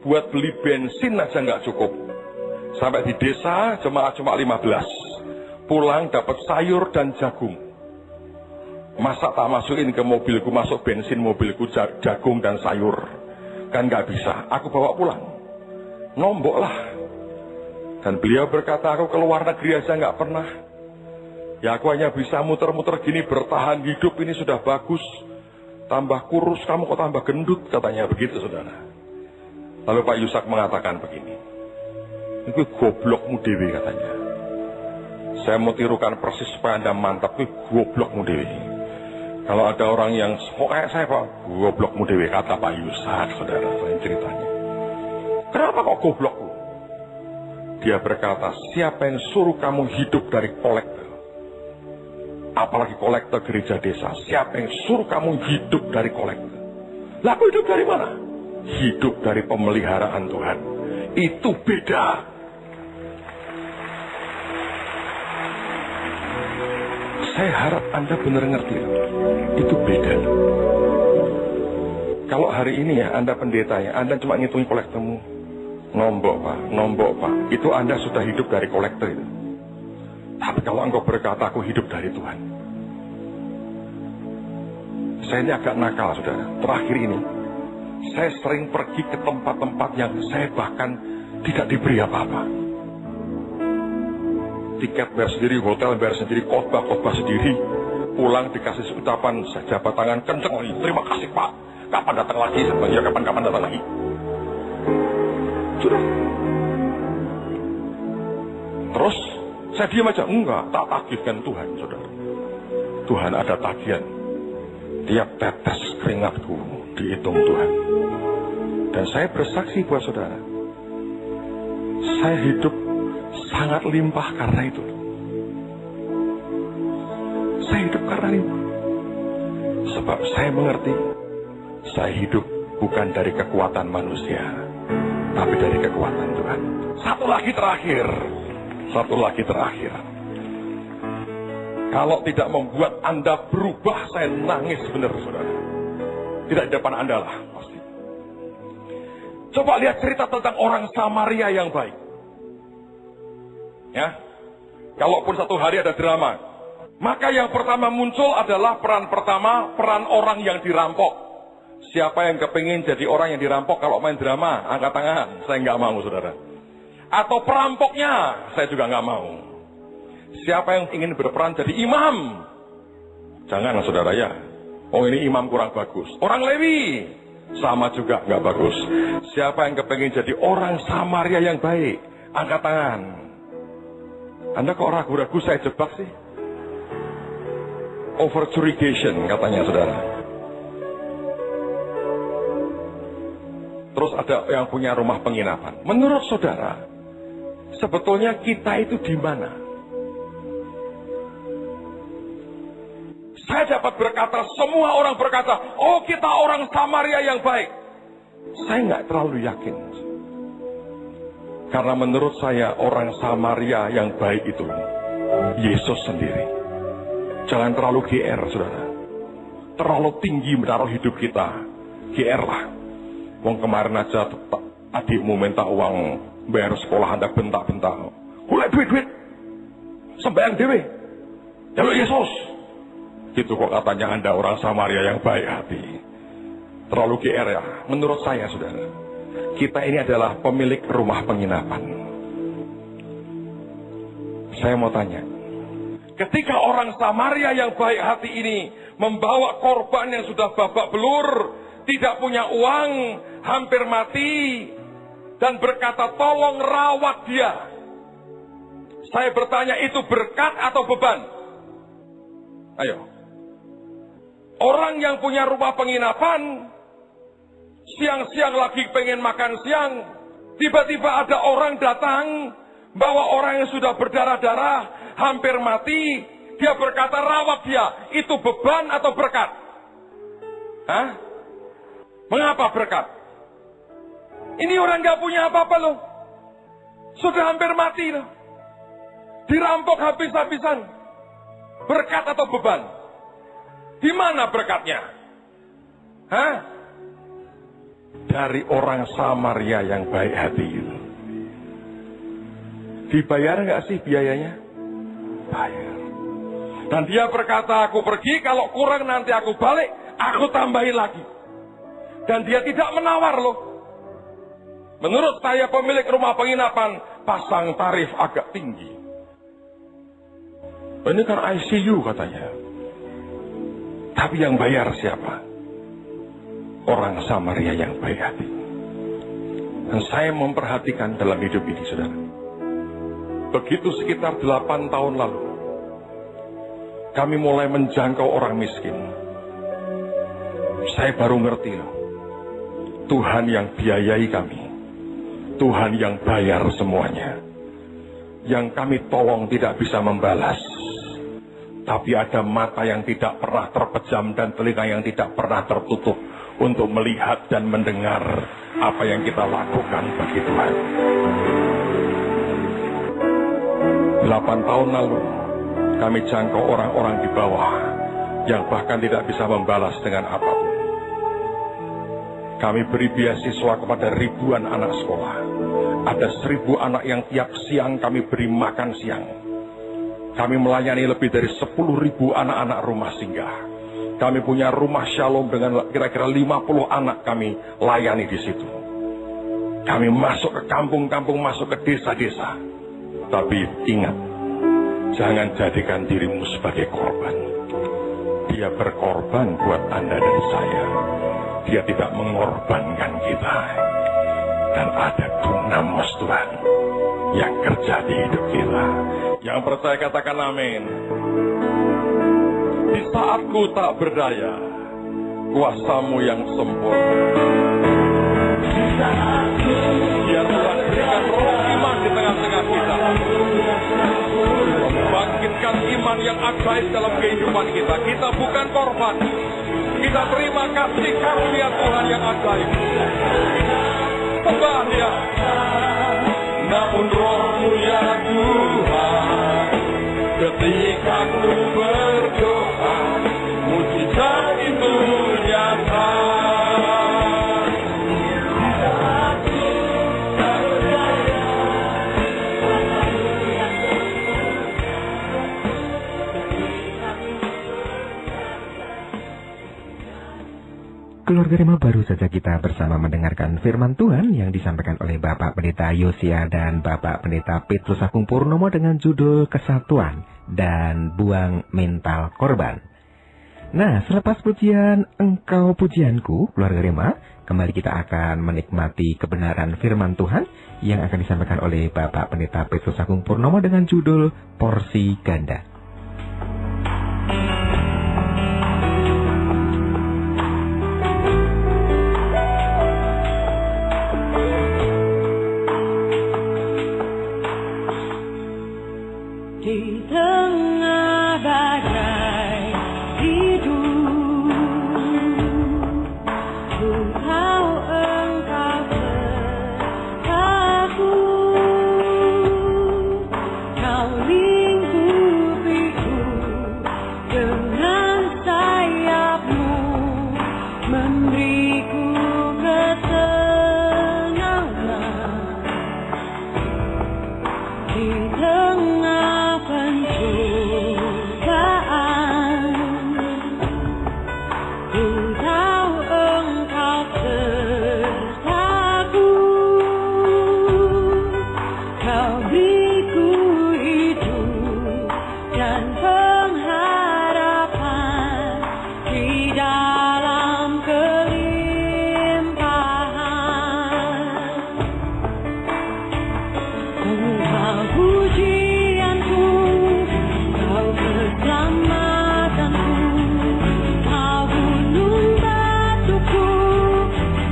Buat beli bensin aja nggak cukup. Sampai di desa jemaat cuma 15. Pulang dapat sayur dan jagung. Masa tak masukin ke mobilku, masuk bensin mobilku jagung dan sayur. Kan nggak bisa, aku bawa pulang. Nombok lah. Dan beliau berkata, aku keluar negeri aja nggak pernah. Ya aku hanya bisa muter-muter gini, bertahan hidup ini sudah bagus. Tambah kurus, kamu kok tambah gendut, katanya begitu saudara. Lalu Pak Yusak mengatakan begini, itu goblokmu dewi, katanya. Saya mau tirukan persis supaya Anda mantap, itu goblokmu dewi. Kalau ada orang yang kok kayak saya, Pak, goblokmu dewi, kata Pak Yusak, saudara, saya ceritanya. Kenapa kok goblokmu? Dia berkata, siapa yang suruh kamu hidup dari kolektor? Apalagi kolektor gereja desa. Siapa yang suruh kamu hidup dari kolektor? Lah aku hidup dari mana? Hidup dari pemeliharaan Tuhan. Itu beda. Saya harap Anda benar ngerti. Itu beda. Kalau hari ini ya Anda pendetanya, Anda cuma ngitung kolektormu. Nombok Pak. Itu Anda sudah hidup dari kolektor itu. Tapi kalau engkau berkata aku hidup dari Tuhan. Saya ini agak nakal, saudara. Terakhir ini, saya sering pergi ke tempat-tempat yang saya bahkan tidak diberi apa-apa. Tiket bayar sendiri, hotel bayar sendiri, khotbah sendiri. Pulang dikasih ucapan, jabat tangan kenceng lagi. Terima kasih Pak. Kapan datang lagi? Ya kapan datang lagi. Sudah. Terus saya diam aja. Enggak, tak tagihkan Tuhan, saudara. Tuhan ada tagihan. Tiap tetes keringatku dihitung Tuhan. Dan saya bersaksi buat saudara. Saya hidup sangat limpah karena itu. Saya hidup karena itu. Sebab saya mengerti, saya hidup bukan dari kekuatan manusia, tapi dari kekuatan Tuhan. Satu lagi terakhir. Kalau tidak membuat Anda berubah, saya nangis benar, saudara. Tidak di depan Anda lah, pasti. Coba lihat cerita tentang orang Samaria yang baik. Ya, kalaupun satu hari ada drama, maka yang pertama muncul adalah peran orang yang dirampok. Siapa yang kepingin jadi orang yang dirampok kalau main drama? Angkat tangan. Saya nggak mau, saudara. Atau perampoknya? Saya juga nggak mau. Siapa yang ingin berperan jadi imam? Jangan, saudara ya. Oh, ini imam kurang bagus. Orang Lewi sama juga nggak bagus. Siapa yang kepingin jadi orang Samaria yang baik? Angkat tangan. Anda kok ragu-ragu saya jebak sih? Overjurication katanya, saudara. Terus ada yang punya rumah penginapan. Menurut saudara, sebetulnya kita itu di mana? Saya dapat berkata, semua orang berkata, oh kita orang Samaria yang baik. Saya nggak terlalu yakin. Karena menurut saya orang Samaria yang baik itu Yesus sendiri. Jangan terlalu GR, saudara. Terlalu tinggi menaruh hidup kita. GR lah. Wong kemarin aja adikmu minta uang bayar sekolah Anda bentak-bentak. Golek duit. Sembayang dewe. Jaluk Yesus. Gitu kok katanya Anda orang Samaria yang baik hati. Terlalu GR ya. Menurut saya, saudara. Kita ini adalah pemilik rumah penginapan. Saya mau tanya. Ketika orang Samaria yang baik hati ini membawa korban yang sudah babak belur, tidak punya uang, hampir mati, dan berkata tolong rawat dia. Saya bertanya, itu berkat atau beban? Ayo. Orang yang punya rumah penginapan, siang-siang lagi pengen makan siang, tiba-tiba ada orang datang, bawa orang yang sudah berdarah-darah, hampir mati, dia berkata rawat dia. Itu beban atau berkat? Hah? Mengapa berkat? Ini orang gak punya apa-apa loh. Sudah hampir mati loh. Dirampok habis-habisan. Berkat atau beban? Di mana berkatnya? Hah? Dari orang Samaria yang baik hati itu. Dibayar gak sih biayanya? Bayar. Dan dia berkata, aku pergi, kalau kurang nanti aku balik, aku tambahin lagi. Dan dia tidak menawar loh. Menurut saya pemilik rumah penginapan pasang tarif agak tinggi. Ini kan ICU katanya. Tapi yang bayar siapa? Orang Samaria yang baik hati. Dan saya memperhatikan dalam hidup ini, saudara. Begitu sekitar 8 tahun lalu, kami mulai menjangkau orang miskin. Saya baru ngerti loh. Tuhan yang biayai kami. Tuhan yang bayar semuanya. Yang kami tolong tidak bisa membalas. Tapi ada mata yang tidak pernah terpejam dan telinga yang tidak pernah tertutup untuk melihat dan mendengar apa yang kita lakukan bagi Tuhan. 8 tahun lalu kami jangkau orang-orang di bawah yang bahkan tidak bisa membalas dengan apapun. Kami beri beasiswa kepada ribuan anak sekolah. Ada 1000 anak yang tiap siang kami beri makan siang. Kami melayani lebih dari 10.000 anak-anak rumah singgah. Kami punya rumah Shalom dengan kira-kira 50 anak kami layani di situ. Kami masuk ke kampung-kampung, masuk ke desa-desa. Tapi ingat, jangan jadikan dirimu sebagai korban. Dia berkorban buat Anda dan saya. Dia tidak mengorbankan kita. Dan ada dunamis Tuhan yang kerja di hidup kita. Yang percaya katakan amin. Di saatku tak berdaya, kuasamu yang sempurna. Biar Tuhan berikan roh iman di tengah-tengah kita. Membangkitkan iman yang ajaib dalam kehidupan kita. Kita bukan korban. Kita terima kasih karunia Tuhan yang ajaib. sembah Dia. Namun roh-Mu ya Tuhan, ketika ku berdoa, mujizat itu nyata. Keluarga Rema, baru saja kita bersama mendengarkan firman Tuhan yang disampaikan oleh Bapak Pendeta Yosia dan Bapak Pendeta Petrus Agung Purnomo dengan judul Kesatuan dan Buang Mental Korban. Nah, selepas pujian Engkau Pujianku, keluarga Rema, kembali kita akan menikmati kebenaran firman Tuhan yang akan disampaikan oleh Bapak Pendeta Petrus Agung Purnomo dengan judul Porsi Ganda. Di tengah badai hidup, ku tahu Engkau sertaku, Kau lingkupiku dengan sayap-Mu, memberiku ketenangan di tengah pencobaan. Ku tahu Engkau sertaku, Kau beriku hidup dan pengharapan di dalam kelimpahan. Engkau pujianku, Kau keselamatanku, Kau gunung batuku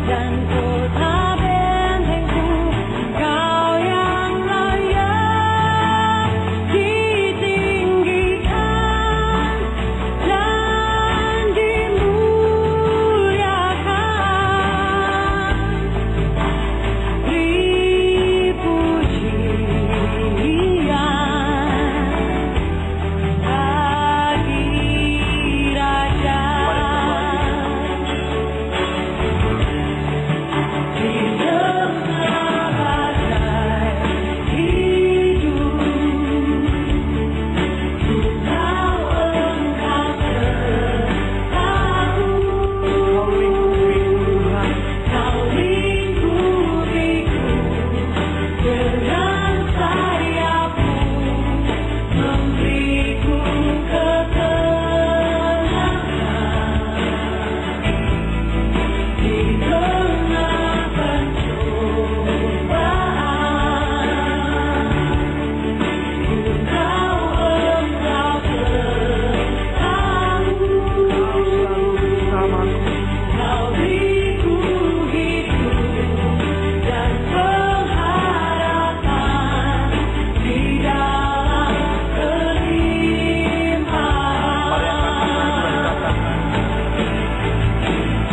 dan kota bentengku, Kau yang layak ditinggikan dan dimuliakan. Beri pujian bagi Raja. Di tengah badai hidup, ku tahu Engkau sertaku, Kau lingkupiku dengan sayap-Mu, memberiku ketenangan di tengah pencobaan. Ku tahu Engkau sertaku, Kau beriku hidup dan pengharapan di dalam kelimpahan.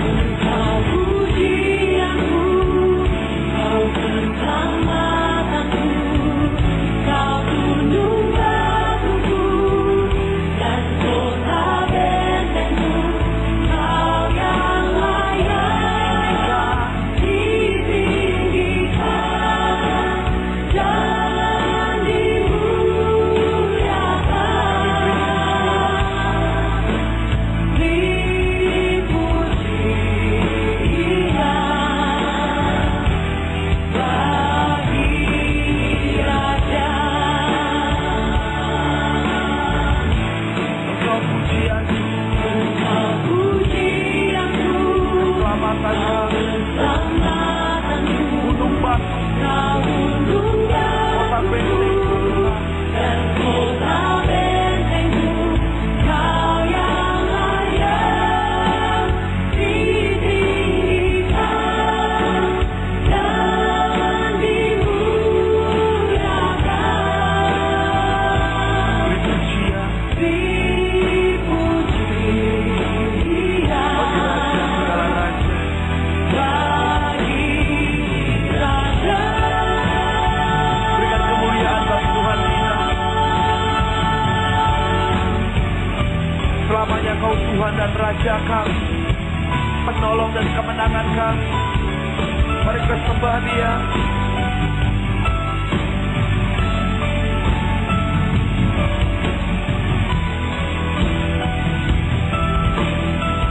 Engkau pujianku, Kau keselamatanku, Kau gunung batuku dan kota bentengku, Kau yang layak ditinggikan dan dimuliakan. Beri pujian bagi Raja. Engkau pujianku, keselamatanku, Kau gunung batuku dan kota bentengku, Kau yang layak ditinggikan dan dimuliakan. Beri pujian kami. Mari kita sembah Dia.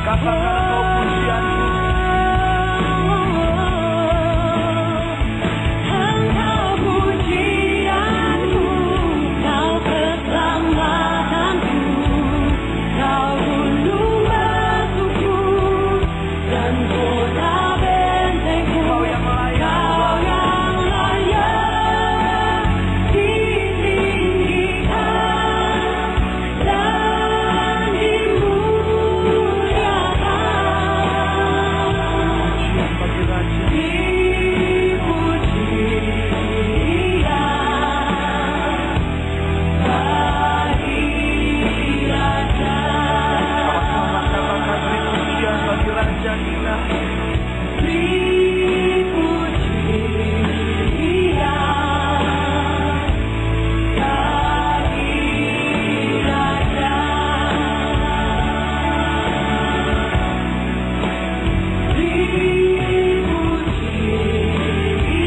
Katakan engkau pujianku. Engkau pujianku, Kau keselamatanku, Kau gunung batuku dan kota bentengku. Kau yang layak ditinggikan dan dimuliakan. bagi Raja. Dipuji Dia bagi Raja. Sama-sama katakan beri pujian bagi Raja kita. Dipuji Dia bagi Raja. Dipuji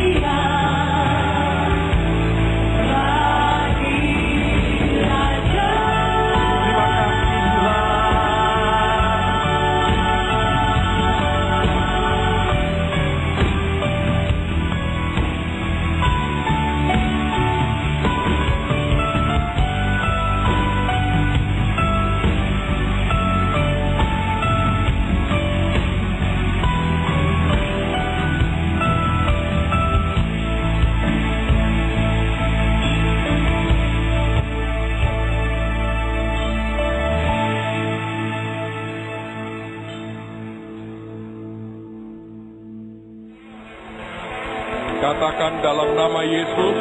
Dia bagi Raja. Terima kasih Katakan dalam nama Yesus,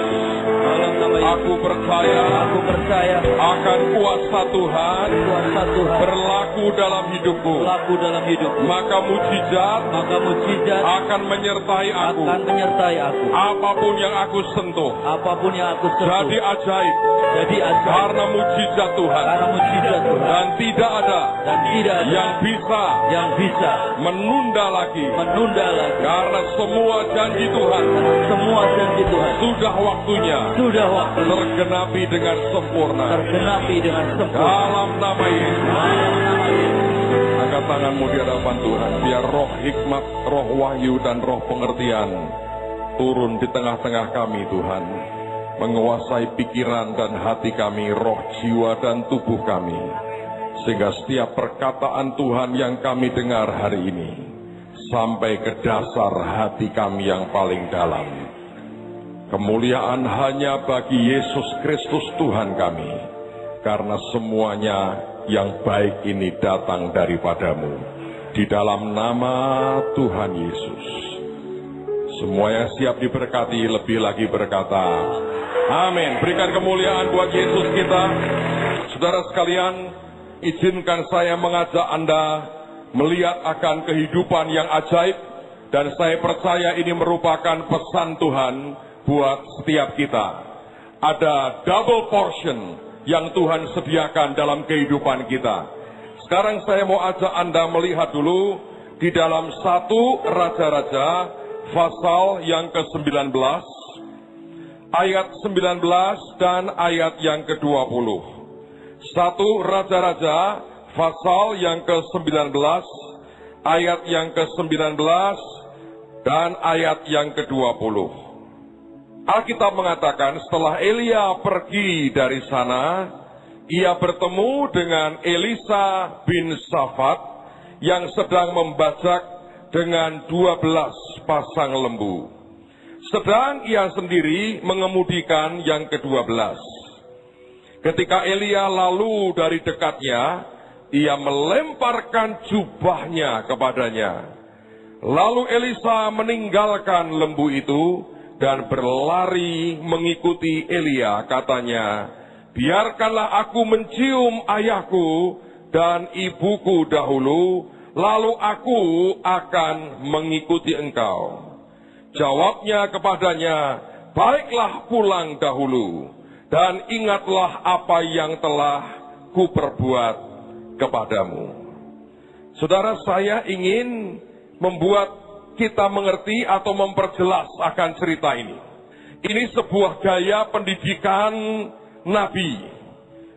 Dalam nama Yesus, aku percaya aku percaya akan kuasa Tuhan kuasa Tuhan berlaku dalam hidupku. berlaku dalam hidupku. Maka mujizat Maka mujizat akan menyertai aku. akan menyertai aku. Apapun yang aku sentuh Apapun yang aku sentuh jadi ajaib jadi ajaib karena mujizat Tuhan. karena mujizat Tuhan. Dan tidak ada Dan tidak ada yang bisa menunda lagi karena semua janji Tuhan semua janji Tuhan sudah waktunya sudah waktu tergenapi dengan sempurna. tergenapi dengan sempurna. Dalam nama Yesus. Dalam nama Yesus. Angkat tanganmu di hadapan Tuhan. Biar roh hikmat, roh wahyu, dan roh pengertian turun di tengah-tengah kami Tuhan. Menguasai pikiran dan hati kami, roh, jiwa, dan tubuh kami. Sehingga setiap perkataan Tuhan yang kami dengar hari ini sampai ke dasar hati kami yang paling dalam. Kemuliaan hanya bagi Yesus Kristus Tuhan kami. Karena semuanya yang baik ini datang daripadamu. Di dalam nama Tuhan Yesus. Semua yang siap diberkati lebih lagi berkata, amin. Berikan kemuliaan buat Yesus kita. Saudara sekalian, izinkan saya mengajak Anda melihat akan kehidupan yang ajaib. Dan saya percaya ini merupakan pesan Tuhan buat setiap kita. Ada double portion yang Tuhan sediakan dalam kehidupan kita. Sekarang saya mau ajak Anda melihat dulu di dalam 1 Raja-Raja pasal yang ke-19, ayat 19 dan ayat yang ke-20. 1 Raja-Raja pasal yang ke-19, ayat yang ke-19 dan ayat yang ke-20. Alkitab mengatakan setelah Elia pergi dari sana, ia bertemu dengan Elisa bin Safat yang sedang membajak dengan 12 pasang lembu. Sedang ia sendiri mengemudikan yang ke-12. Ketika Elia lalu dari dekatnya, ia melemparkan jubahnya kepadanya. Lalu Elisa meninggalkan lembu itu dan berlari mengikuti Elia. Katanya, biarkanlah aku mencium ayahku dan ibuku dahulu, lalu aku akan mengikuti engkau. Jawabnya kepadanya, baiklah pulang dahulu, dan ingatlah apa yang telah kuperbuat kepadamu. Saudara, saya ingin membuat kita mengerti atau memperjelas akan cerita ini. Ini sebuah gaya pendidikan Nabi.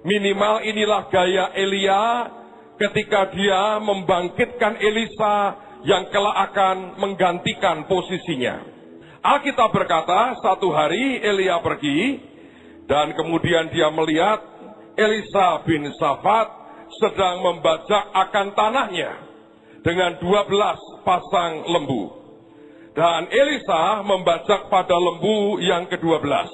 Minimal inilah gaya Elia ketika dia membangkitkan Elisa yang kelak akan menggantikan posisinya. Alkitab berkata, satu hari Elia pergi dan kemudian dia melihat Elisa bin Shafat sedang membajak akan tanahnya dengan 12 pasang lembu. Dan Elisa membajak pada lembu yang ke-12.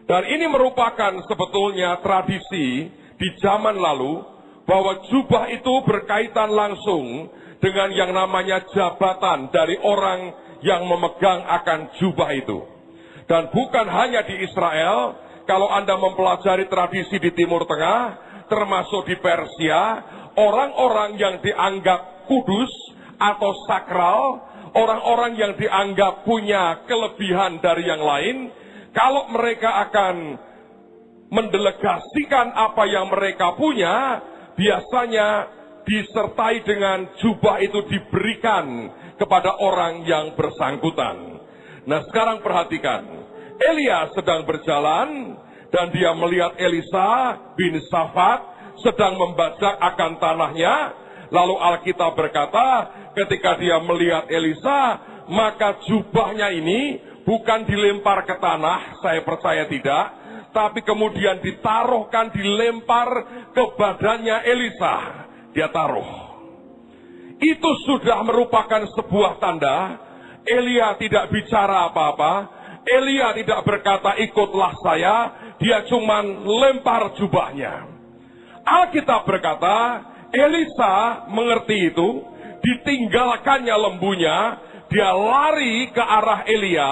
Dan ini merupakan sebetulnya tradisi di zaman lalu bahwa jubah itu berkaitan langsung dengan yang namanya jabatan dari orang yang memegang akan jubah itu. Dan bukan hanya di Israel, kalau Anda mempelajari tradisi di Timur Tengah, termasuk di Persia, orang-orang yang dianggap kudus atau sakral, orang-orang yang dianggap punya kelebihan dari yang lain, kalau mereka akan mendelegasikan apa yang mereka punya, biasanya disertai dengan jubah itu diberikan kepada orang yang bersangkutan. Nah, sekarang perhatikan. Elia sedang berjalan dan dia melihat Elisa bin Shafat sedang membajak akan tanahnya. Lalu Alkitab berkata, ketika dia melihat Elisa, maka jubahnya ini bukan dilempar ke tanah, saya percaya tidak, tapi kemudian ditaruhkan, dilempar ke badannya Elisa. Dia taruh. Itu sudah merupakan sebuah tanda. Elia tidak bicara apa-apa. Elia tidak berkata ikutlah saya. Dia cuman lempar jubahnya. Alkitab berkata Elisa mengerti itu. Ditinggalkannya lembunya. Dia lari ke arah Elia.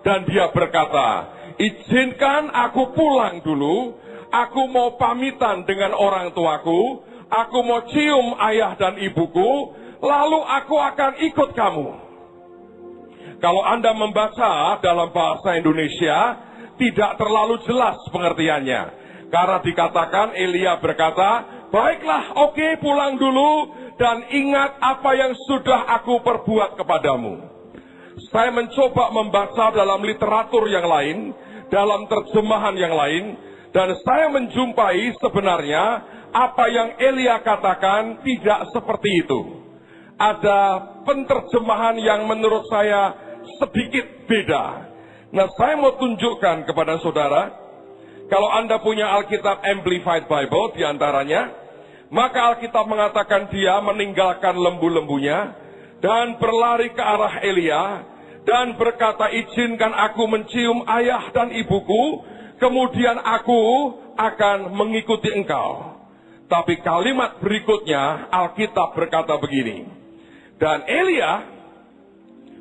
Dan dia berkata, izinkan aku pulang dulu. Aku mau pamitan dengan orang tuaku. Aku mau cium ayah dan ibuku. Lalu aku akan ikut kamu. Kalau Anda membaca dalam bahasa Indonesia, tidak terlalu jelas pengertiannya. Karena dikatakan Elia berkata, baiklah, oke, pulang dulu, dan ingat apa yang sudah aku perbuat kepadamu. Saya mencoba membaca dalam literatur yang lain, dalam terjemahan yang lain, dan saya menjumpai sebenarnya apa yang Elia katakan tidak seperti itu. Ada penerjemahan yang menurut saya sedikit beda. Nah, saya mau tunjukkan kepada saudara, kalau Anda punya Alkitab Amplified Bible diantaranya, maka Alkitab mengatakan dia meninggalkan lembu-lembunya dan berlari ke arah Elia dan berkata, izinkan aku mencium ayah dan ibuku, kemudian aku akan mengikuti engkau. Tapi kalimat berikutnya Alkitab berkata begini, dan Elia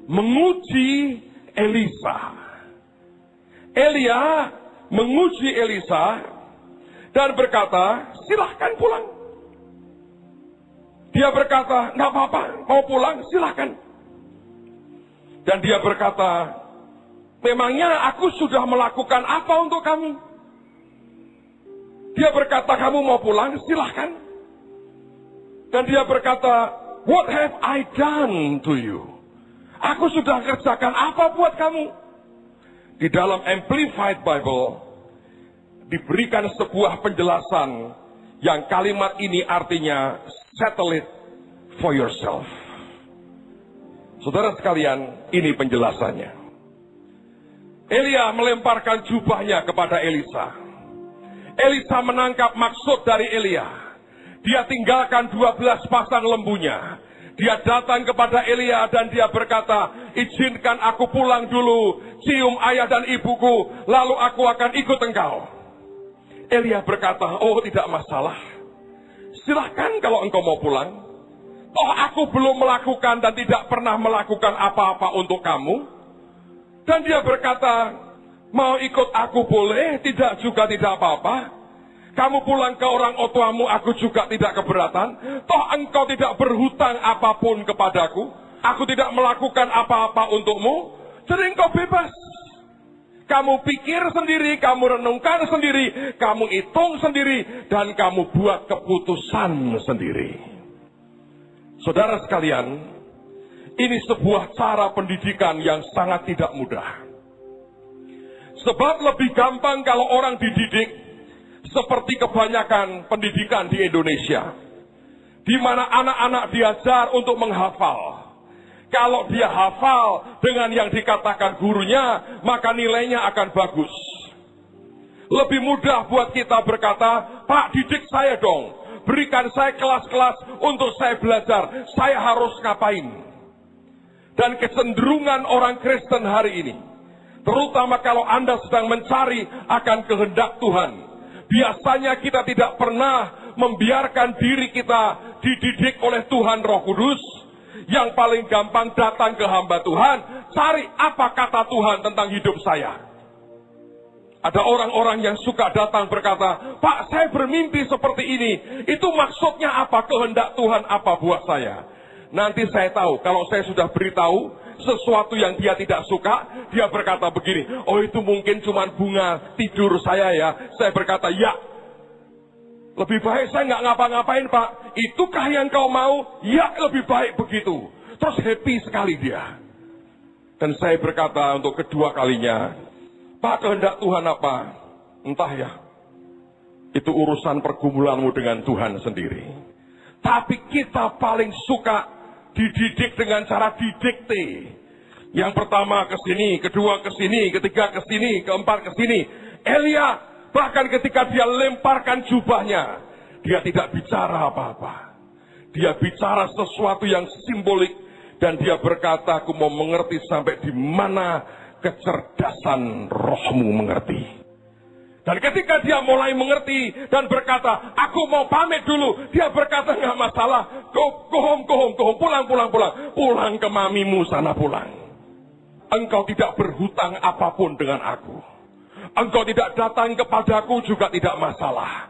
menguji Elisa. Elia menguji Elisa dan berkata, silahkan pulang. Dia berkata, nggak apa-apa, mau pulang, silahkan. Dan dia berkata, memangnya aku sudah melakukan apa untuk kamu? Dia berkata, kamu mau pulang, silahkan. Dan dia berkata, what have I done to you? Aku sudah kerjakan apa buat kamu? Di dalam Amplified Bible diberikan sebuah penjelasan yang kalimat ini artinya settle it for yourself. Saudara sekalian, ini penjelasannya. Elia melemparkan jubahnya kepada Elisa. Elisa menangkap maksud dari Elia. Dia tinggalkan 12 pasang lembunya. Dia datang kepada Elia dan dia berkata, izinkan aku pulang dulu, cium ayah dan ibuku, lalu aku akan ikut engkau. Elia berkata, oh tidak masalah. Silahkan kalau engkau mau pulang. Toh aku belum melakukan dan tidak pernah melakukan apa-apa untuk kamu. Dan dia berkata, mau ikut aku boleh, tidak juga tidak apa-apa. Kamu pulang ke orang tuamu, aku juga tidak keberatan. Toh engkau tidak berhutang apapun kepadaku. Aku tidak melakukan apa-apa untukmu. Jadi engkau bebas. Kamu pikir sendiri, kamu renungkan sendiri, kamu hitung sendiri, dan kamu buat keputusan sendiri. Saudara sekalian, Ini sebuah cara pendidikan yang sangat tidak mudah. Sebab lebih gampang kalau orang dididik seperti kebanyakan pendidikan di Indonesia, di mana anak-anak diajar untuk menghafal. Kalau dia hafal dengan yang dikatakan gurunya, maka nilainya akan bagus. Lebih mudah buat kita berkata, Pak, didik saya dong. Berikan saya kelas-kelas untuk saya belajar. Saya harus ngapain? Dan kecenderungan orang Kristen hari ini, terutama kalau Anda sedang mencari akan kehendak Tuhan, biasanya kita tidak pernah membiarkan diri kita dididik oleh Tuhan Roh Kudus. Yang paling gampang datang ke hamba Tuhan, cari apa kata Tuhan tentang hidup saya. Ada orang-orang yang suka datang berkata, Pak, saya bermimpi seperti ini. Itu maksudnya apa? Kehendak Tuhan apa buat saya? Nanti saya tahu, kalau saya sudah beritahu sesuatu yang dia tidak suka, dia berkata begini, oh itu mungkin cuma bunga tidur saya ya. Saya berkata, ya. Lebih baik saya nggak ngapa-ngapain, Pak. Itukah yang kau mau? Ya, lebih baik begitu. Terus happy sekali dia. Dan saya berkata untuk kedua kalinya, Pak, kehendak Tuhan apa? Entah ya. Itu urusan pergumulanmu dengan Tuhan sendiri. Tapi kita paling suka dididik dengan cara didikte. Yang pertama ke sini, kedua ke sini, ketiga ke sini, keempat ke sini. Elia, bahkan ketika dia lemparkan jubahnya, dia tidak bicara apa-apa. Dia bicara sesuatu yang simbolik. Dan dia berkata, aku mau mengerti sampai di mana kecerdasan rohmu mengerti. Dan ketika dia mulai mengerti dan berkata, aku mau pamit dulu. Dia berkata, nggak masalah. Go home, pulang. Pulang ke mamimu sana pulang. Engkau tidak berhutang apapun dengan aku. Engkau tidak datang kepadaku juga tidak masalah.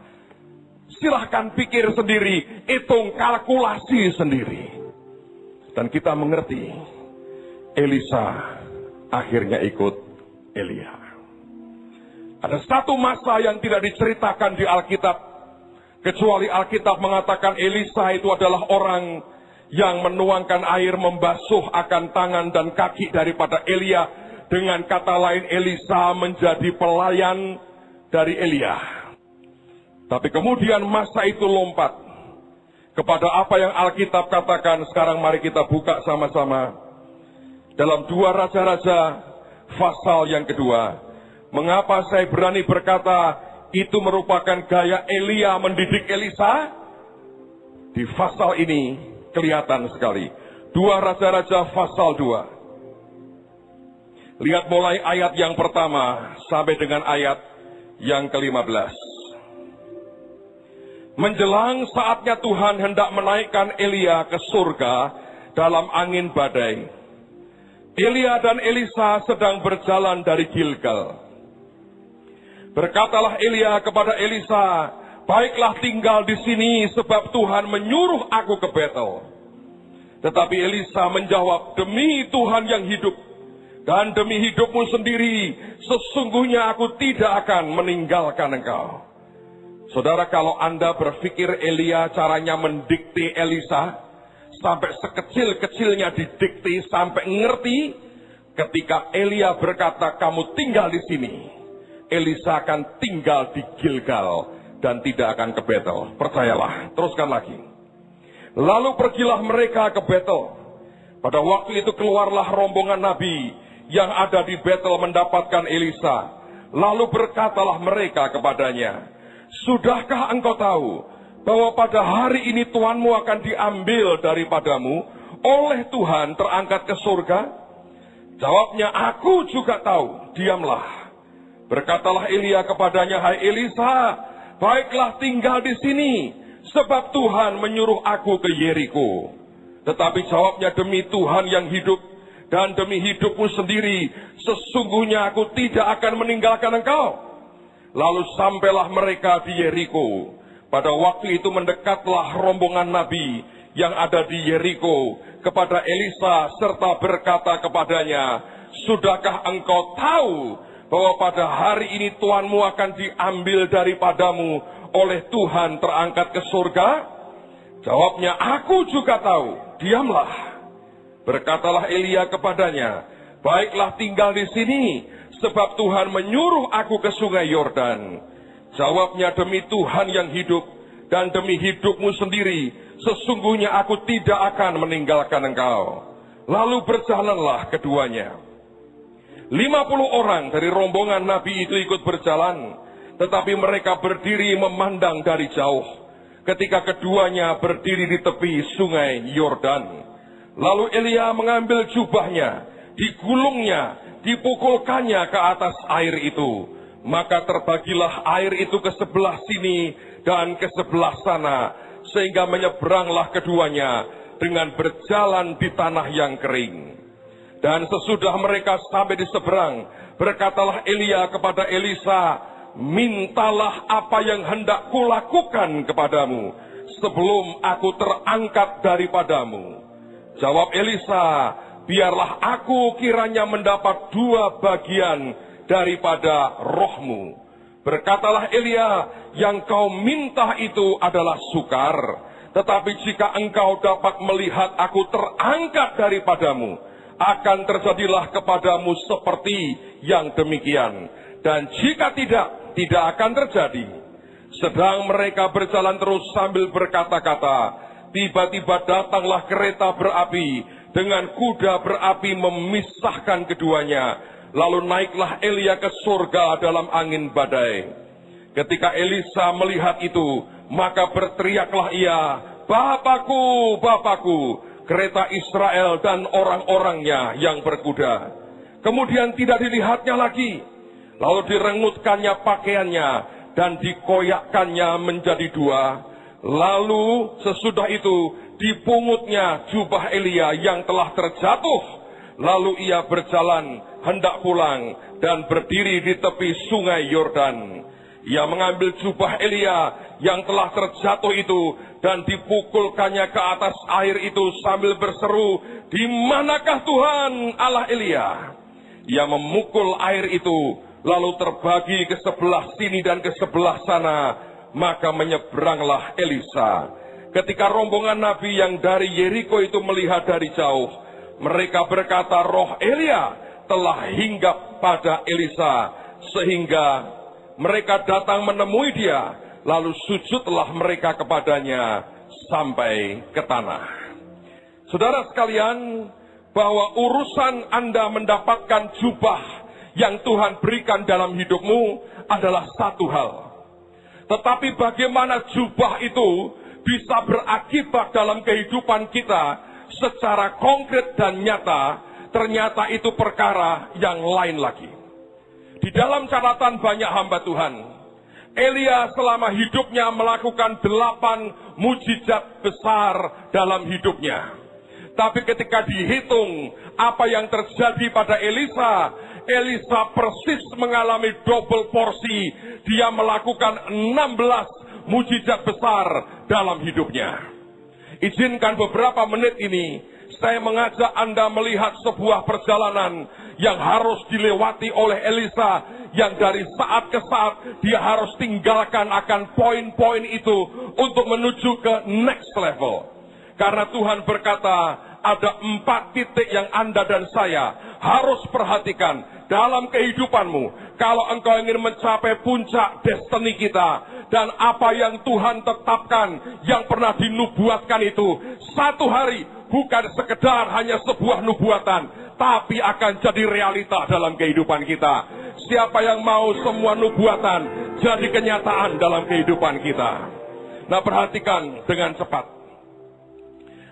Silahkan pikir sendiri, hitung kalkulasi sendiri. Dan kita mengerti, Elisa akhirnya ikut Elia. Ada satu masa yang tidak diceritakan di Alkitab, kecuali Alkitab mengatakan Elisa itu adalah orang yang menuangkan air membasuh akan tangan dan kaki daripada Elia. Dengan kata lain, Elisa menjadi pelayan dari Elia. Tapi kemudian masa itu lompat kepada apa yang Alkitab katakan. Sekarang mari kita buka sama-sama dalam 2 Raja-Raja pasal yang kedua. Mengapa saya berani berkata itu merupakan gaya Elia mendidik Elisa? Di pasal ini kelihatan sekali. 2 Raja-Raja pasal 2. Lihat mulai ayat yang pertama sampai dengan ayat yang ke-15. Menjelang saatnya Tuhan hendak menaikkan Elia ke surga dalam angin badai. Elia dan Elisa sedang berjalan dari Gilgal. Berkatalah Elia kepada Elisa, baiklah tinggal di sini sebab Tuhan menyuruh aku ke Betel. Tetapi Elisa menjawab, demi Tuhan yang hidup dan demi hidupmu sendiri, sesungguhnya aku tidak akan meninggalkan engkau. Saudara, kalau Anda berpikir Elia caranya mendikte Elisa, sampai sekecil-kecilnya didikte sampai ngerti, ketika Elia berkata, kamu tinggal di sini, Elisa akan tinggal di Gilgal dan tidak akan ke Betel. Percayalah, teruskan lagi. Lalu pergilah mereka ke Betel. Pada waktu itu keluarlah rombongan nabi yang ada di Betel mendapatkan Elisa. Lalu berkatalah mereka kepadanya, sudahkah engkau tahu bahwa pada hari ini Tuhanmu akan diambil daripadamu oleh Tuhan terangkat ke surga? Jawabnya, aku juga tahu, diamlah. Berkatalah Elia kepadanya, hai Elisa, baiklah tinggal di sini, sebab Tuhan menyuruh aku ke Yeriko. Tetapi jawabnya, demi Tuhan yang hidup dan demi hidupmu sendiri, sesungguhnya aku tidak akan meninggalkan engkau. Lalu sampailah mereka di Yeriko. Pada waktu itu mendekatlah rombongan nabi yang ada di Yeriko kepada Elisa serta berkata kepadanya, sudahkah engkau tahu bahwa pada hari ini Tuhanmu akan diambil daripadamu oleh Tuhan terangkat ke surga? Jawabnya, aku juga tahu, diamlah. Berkatalah Elia kepadanya, baiklah tinggal di sini, sebab Tuhan menyuruh aku ke sungai Yordan. Jawabnya, demi Tuhan yang hidup dan demi hidupmu sendiri, sesungguhnya aku tidak akan meninggalkan engkau. Lalu berjalanlah keduanya. 50 orang dari rombongan Nabi itu ikut berjalan, tetapi mereka berdiri memandang dari jauh ketika keduanya berdiri di tepi sungai Yordan. Lalu Elia mengambil jubahnya, digulungnya, dipukulkannya ke atas air itu. Maka terbagilah air itu ke sebelah sini dan ke sebelah sana, sehingga menyeberanglah keduanya dengan berjalan di tanah yang kering. Dan sesudah mereka sampai di seberang, berkatalah Elia kepada Elisa, mintalah apa yang hendak kulakukan kepadamu sebelum aku terangkat daripadamu. Jawab Elisa, biarlah aku kiranya mendapat 2 bagian daripada rohmu. Berkatalah Elia, yang kau minta itu adalah sukar, tetapi jika engkau dapat melihat aku terangkat daripadamu, akan terjadilah kepadamu seperti yang demikian. Dan jika tidak akan terjadi. Sedang mereka berjalan terus sambil berkata-kata, tiba-tiba datanglah kereta berapi dengan kuda berapi memisahkan keduanya. Lalu naiklah Elia ke surga dalam angin badai. Ketika Elisa melihat itu, maka berteriaklah ia, Bapakku, Bapakku, kereta Israel dan orang-orangnya yang berkuda. Kemudian tidak dilihatnya lagi. Lalu direngutkannya pakaiannya dan dikoyakkannya menjadi 2. Lalu sesudah itu dipungutnya jubah Elia yang telah terjatuh. Lalu ia berjalan hendak pulang dan berdiri di tepi sungai Yordan. Ia mengambil jubah Elia yang telah terjatuh itu dan dipukulkannya ke atas air itu sambil berseru, di manakah Tuhan Allah Elia? Ia memukul air itu, lalu terbagi ke sebelah sini dan ke sebelah sana, maka menyeberanglah Elisa. Ketika rombongan Nabi yang dari Yeriko itu melihat dari jauh, mereka berkata, roh Elia telah hinggap pada Elisa, sehingga mereka datang menemui dia, lalu sujudlah mereka kepadanya sampai ke tanah. Saudara sekalian, bahwa urusan Anda mendapatkan jubah yang Tuhan berikan dalam hidupmu adalah satu hal. Tetapi bagaimana jubah itu bisa berakibat dalam kehidupan kita secara konkret dan nyata, ternyata itu perkara yang lain lagi. Di dalam catatan banyak hamba Tuhan, Elia selama hidupnya melakukan 8 mujizat besar dalam hidupnya. Tapi ketika dihitung apa yang terjadi pada Elisa, Elisa persis mengalami double porsi. Dia melakukan 16 mujizat besar dalam hidupnya. Izinkan beberapa menit ini saya mengajak Anda melihat sebuah perjalanan yang harus dilewati oleh Elisa, yang dari saat ke saat dia harus tinggalkan akan poin-poin itu untuk menuju ke next level. Karena Tuhan berkata, ada 4 titik yang Anda dan saya harus perhatikan dalam kehidupanmu. Kalau engkau ingin mencapai puncak destiny kita, dan apa yang Tuhan tetapkan, yang pernah dinubuatkan itu, satu hari bukan sekedar hanya sebuah nubuatan, tapi akan jadi realita dalam kehidupan kita. Siapa yang mau semua nubuatan jadi kenyataan dalam kehidupan kita? Nah, perhatikan dengan cepat.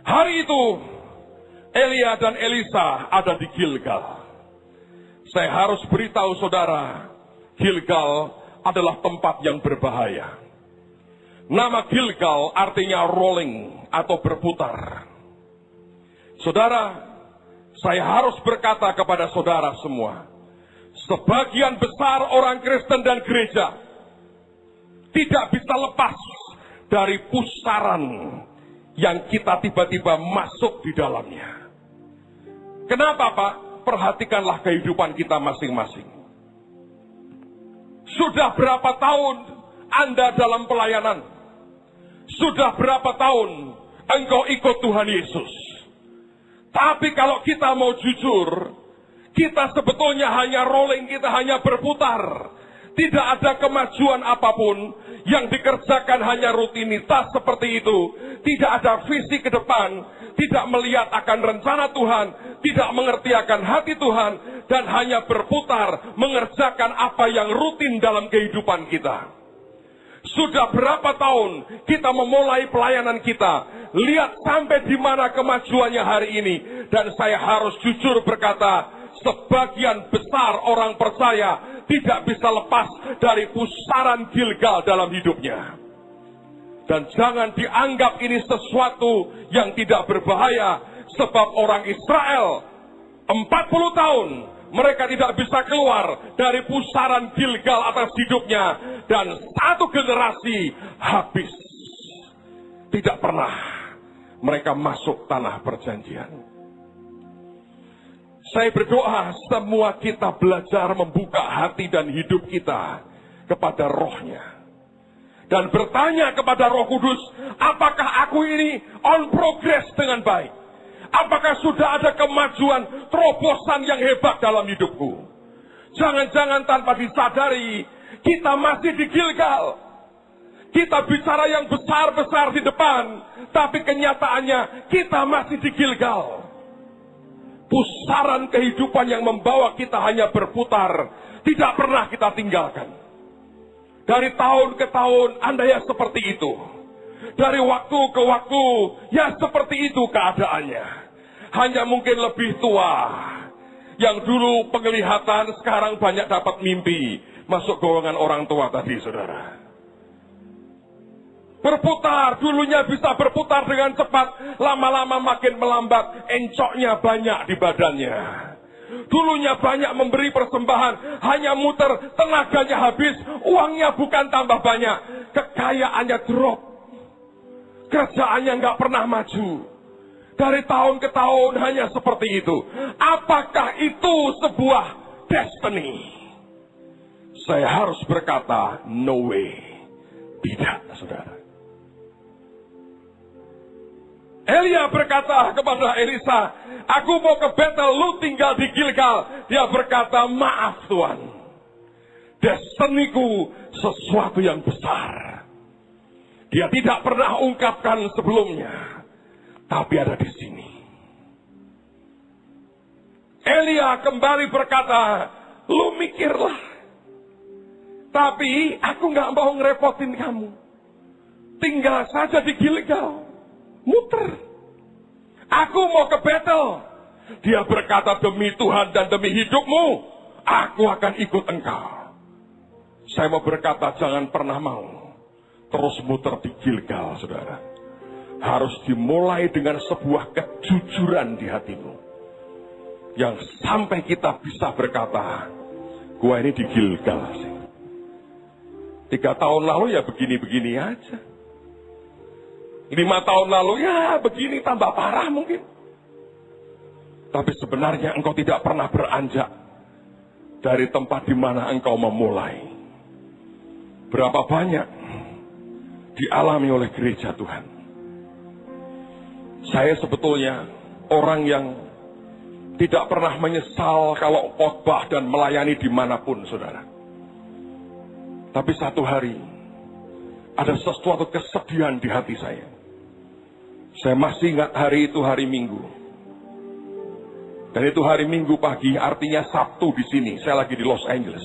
Hari itu Elia dan Elisa ada di Gilgal. Saya harus beritahu saudara, Gilgal adalah tempat yang berbahaya. Nama Gilgal artinya rolling atau berputar. Saudara, saya harus berkata kepada saudara semua, sebagian besar orang Kristen dan gereja tidak bisa lepas dari pusaran yang kita tiba-tiba masuk di dalamnya. Kenapa, Pak? Perhatikanlah kehidupan kita masing-masing. Sudah berapa tahun Anda dalam pelayanan? Sudah berapa tahun engkau ikut Tuhan Yesus? Tapi kalau kita mau jujur, kita sebetulnya hanya rolling, kita hanya berputar. Tidak ada kemajuan apapun, yang dikerjakan hanya rutinitas seperti itu. Tidak ada visi ke depan, tidak melihat akan rencana Tuhan, tidak mengerti akan hati Tuhan, dan hanya berputar mengerjakan apa yang rutin dalam kehidupan kita. Sudah berapa tahun kita memulai pelayanan kita, lihat sampai di mana kemajuannya hari ini, dan saya harus jujur berkata, sebagian besar orang percaya tidak bisa lepas dari pusaran Gilgal dalam hidupnya. Dan jangan dianggap ini sesuatu yang tidak berbahaya, sebab orang Israel 40 tahun mereka tidak bisa keluar dari pusaran Gilgal atas hidupnya, dan satu generasi habis. Tidak pernah mereka masuk tanah perjanjian. Saya berdoa semua kita belajar membuka hati dan hidup kita kepada rohnya. Dan bertanya kepada Roh Kudus, apakah aku ini on progress dengan baik? Apakah sudah ada kemajuan, terobosan yang hebat dalam hidupku? Jangan-jangan tanpa disadari, kita masih di Gilgal. Kita bicara yang besar-besar di depan, tapi kenyataannya kita masih di Gilgal. Pusaran kehidupan yang membawa kita hanya berputar, tidak pernah kita tinggalkan. Dari tahun ke tahun, Anda ya seperti itu. Dari waktu ke waktu, ya seperti itu keadaannya. Hanya mungkin lebih tua. Yang dulu penglihatan, sekarang banyak dapat mimpi. Masuk golongan orang tua tadi, saudara. Berputar, dulunya bisa berputar dengan cepat, lama-lama makin melambat, encoknya banyak di badannya. Dulunya banyak memberi persembahan, hanya muter, tenaganya habis, uangnya bukan tambah banyak, kekayaannya drop. Kerjaannya nggak pernah maju. Dari tahun ke tahun hanya seperti itu. Apakah itu sebuah destiny? Saya harus berkata, no way. Tidak, saudara. Elia berkata kepada Elisa, aku mau ke Betel, lu tinggal di Gilgal. Dia berkata, maaf Tuhan. Destiniku sesuatu yang besar. Dia tidak pernah ungkapkan sebelumnya. Tapi ada di sini. Elia kembali berkata, lu mikirlah. Tapi aku gak mau ngerepotin kamu. Tinggal saja di Gilgal. Muter. Aku mau ke Betel. Dia berkata, demi Tuhan dan demi hidupmu, aku akan ikut engkau. Saya mau berkata, jangan pernah mau terus muter di Gilgal, saudara. Harus dimulai dengan sebuah kejujuran di hatimu. Yang sampai kita bisa berkata, gua ini di Gilgal sih. 3 tahun lalu ya begini-begini aja. 5 tahun lalu ya begini, tambah parah mungkin. Tapi sebenarnya engkau tidak pernah beranjak dari tempat di mana engkau memulai. Berapa banyak dialami oleh gereja Tuhan. Saya sebetulnya orang yang tidak pernah menyesal kalau khotbah dan melayani dimanapun, saudara. Tapi satu hari ada sesuatu kesedihan di hati saya. Saya masih ingat hari itu hari Minggu. Dan itu hari Minggu pagi, artinya Sabtu di sini. Saya lagi di Los Angeles.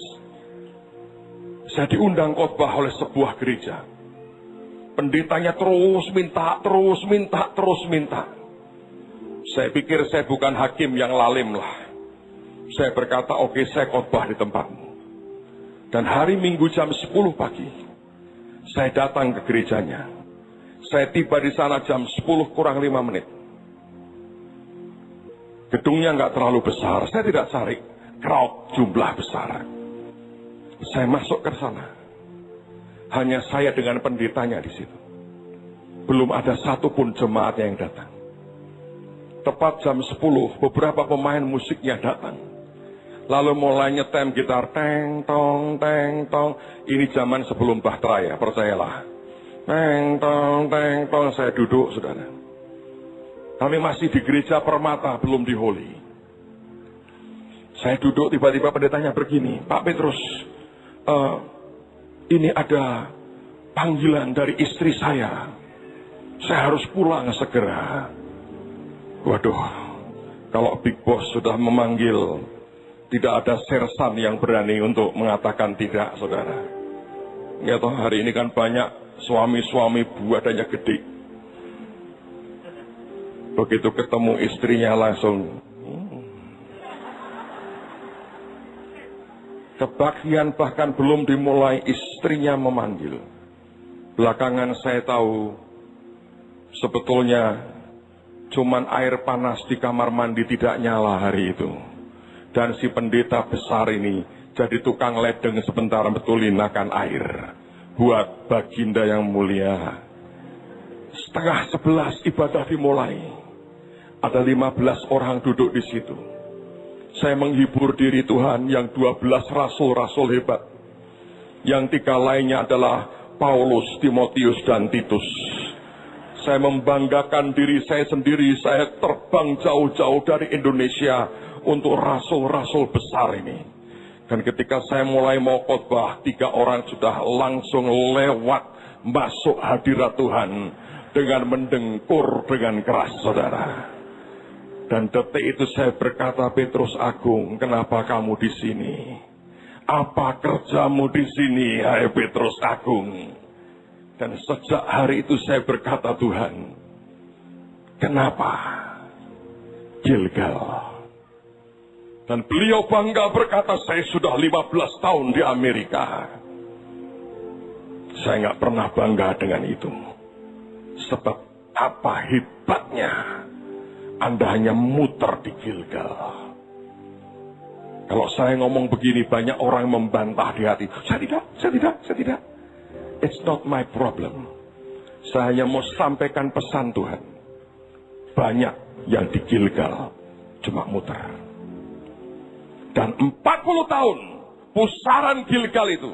Saya diundang khotbah oleh sebuah gereja. Pendetanya terus minta. Saya pikir saya bukan hakim yang lalim lah. Saya berkata, oke, saya khotbah di tempatmu. Dan hari Minggu jam 10 pagi, saya datang ke gerejanya. Saya tiba di sana jam 10 kurang 5 menit. Gedungnya nggak terlalu besar. Saya tidak cari crowd jumlah besar. Saya masuk ke sana. Hanya saya dengan pendetanya di situ. Belum ada satupun jemaatnya yang datang. Tepat jam 10, beberapa pemain musiknya datang. Lalu mulai nyetem gitar, teng tong. Ini zaman sebelum Bahtera ya, percayalah. Teng tong, saya duduk, saudara. Kami masih di gereja Permata, belum di Holy. Saya duduk, tiba-tiba pendetanya begini, Pak Petrus, ini ada panggilan dari istri saya. Saya harus pulang segera. Waduh, kalau Big Boss sudah memanggil, tidak ada sersan yang berani untuk mengatakan tidak, saudara. Ya toh, hari ini kan banyak suami-suami badannya gede. Begitu ketemu istrinya langsung, kebaktian bahkan belum dimulai istrinya memanggil. Belakangan saya tahu sebetulnya cuman air panas di kamar mandi tidak nyala hari itu. Dan si pendeta besar ini jadi tukang ledeng sebentar betulinakan air buat baginda yang mulia. 10:30 ibadah dimulai. Ada 15 orang duduk di situ. Saya menghibur diri Tuhan yang 12 rasul-rasul hebat. Yang 3 lainnya adalah Paulus, Timotius, dan Titus. Saya membanggakan diri saya sendiri. Saya terbang jauh-jauh dari Indonesia untuk rasul-rasul besar ini. Dan ketika saya mulai mau khotbah, 3 orang sudah langsung lewat masuk hadirat Tuhan dengan mendengkur dengan keras, saudara. Dan detik itu saya berkata, Petrus Agung, kenapa kamu di sini? Apa kerjamu di sini, hai Petrus Agung? Dan sejak hari itu saya berkata, Tuhan, kenapa Gilgal? Dan beliau bangga berkata, saya sudah 15 tahun di Amerika. Saya nggak pernah bangga dengan itu. Sebab apa hebatnya Anda hanya muter di Gilgal. Kalau saya ngomong begini, banyak orang membantah di hati. Saya tidak. It's not my problem. Saya hanya mau sampaikan pesan Tuhan. Banyak yang di Gilgal cuma muter. Dan 40 tahun pusaran Gilgal itu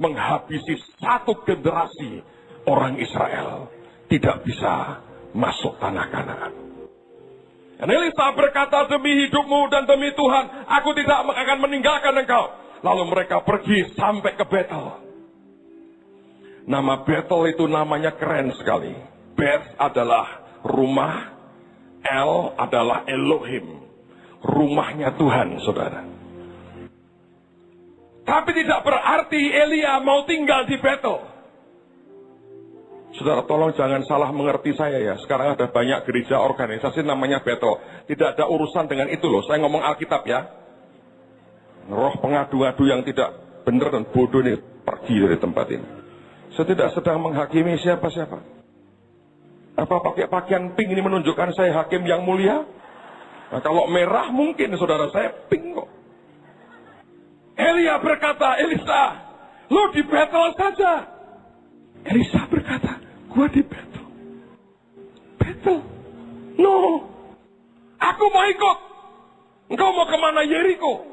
menghabisi satu generasi orang Israel. Tidak bisa masuk tanah Kanaan. Dan Elisa berkata, demi hidupmu dan demi Tuhan, aku tidak akan meninggalkan engkau. Lalu mereka pergi sampai ke Betel. Nama Betel itu namanya keren sekali. Bet adalah rumah, El adalah Elohim. Rumahnya Tuhan, saudara. Tapi tidak berarti Elia mau tinggal di Betel. Saudara, tolong jangan salah mengerti saya ya. Sekarang ada banyak gereja organisasi namanya Betel. Tidak ada urusan dengan itu loh. Saya ngomong Alkitab ya. Roh pengadu-adu yang tidak benar dan bodoh ini pergi dari tempat ini. Saya tidak sedang menghakimi siapa-siapa. Apa pakai pakaian pink ini menunjukkan saya hakim yang mulia? Nah, kalau merah mungkin saudara saya pink kok. Elia berkata, Elisa, lu di Betel saja. Elisa berkata, gua di Betel. Betel? No. Aku mau ikut. Engkau mau kemana, Yeriko?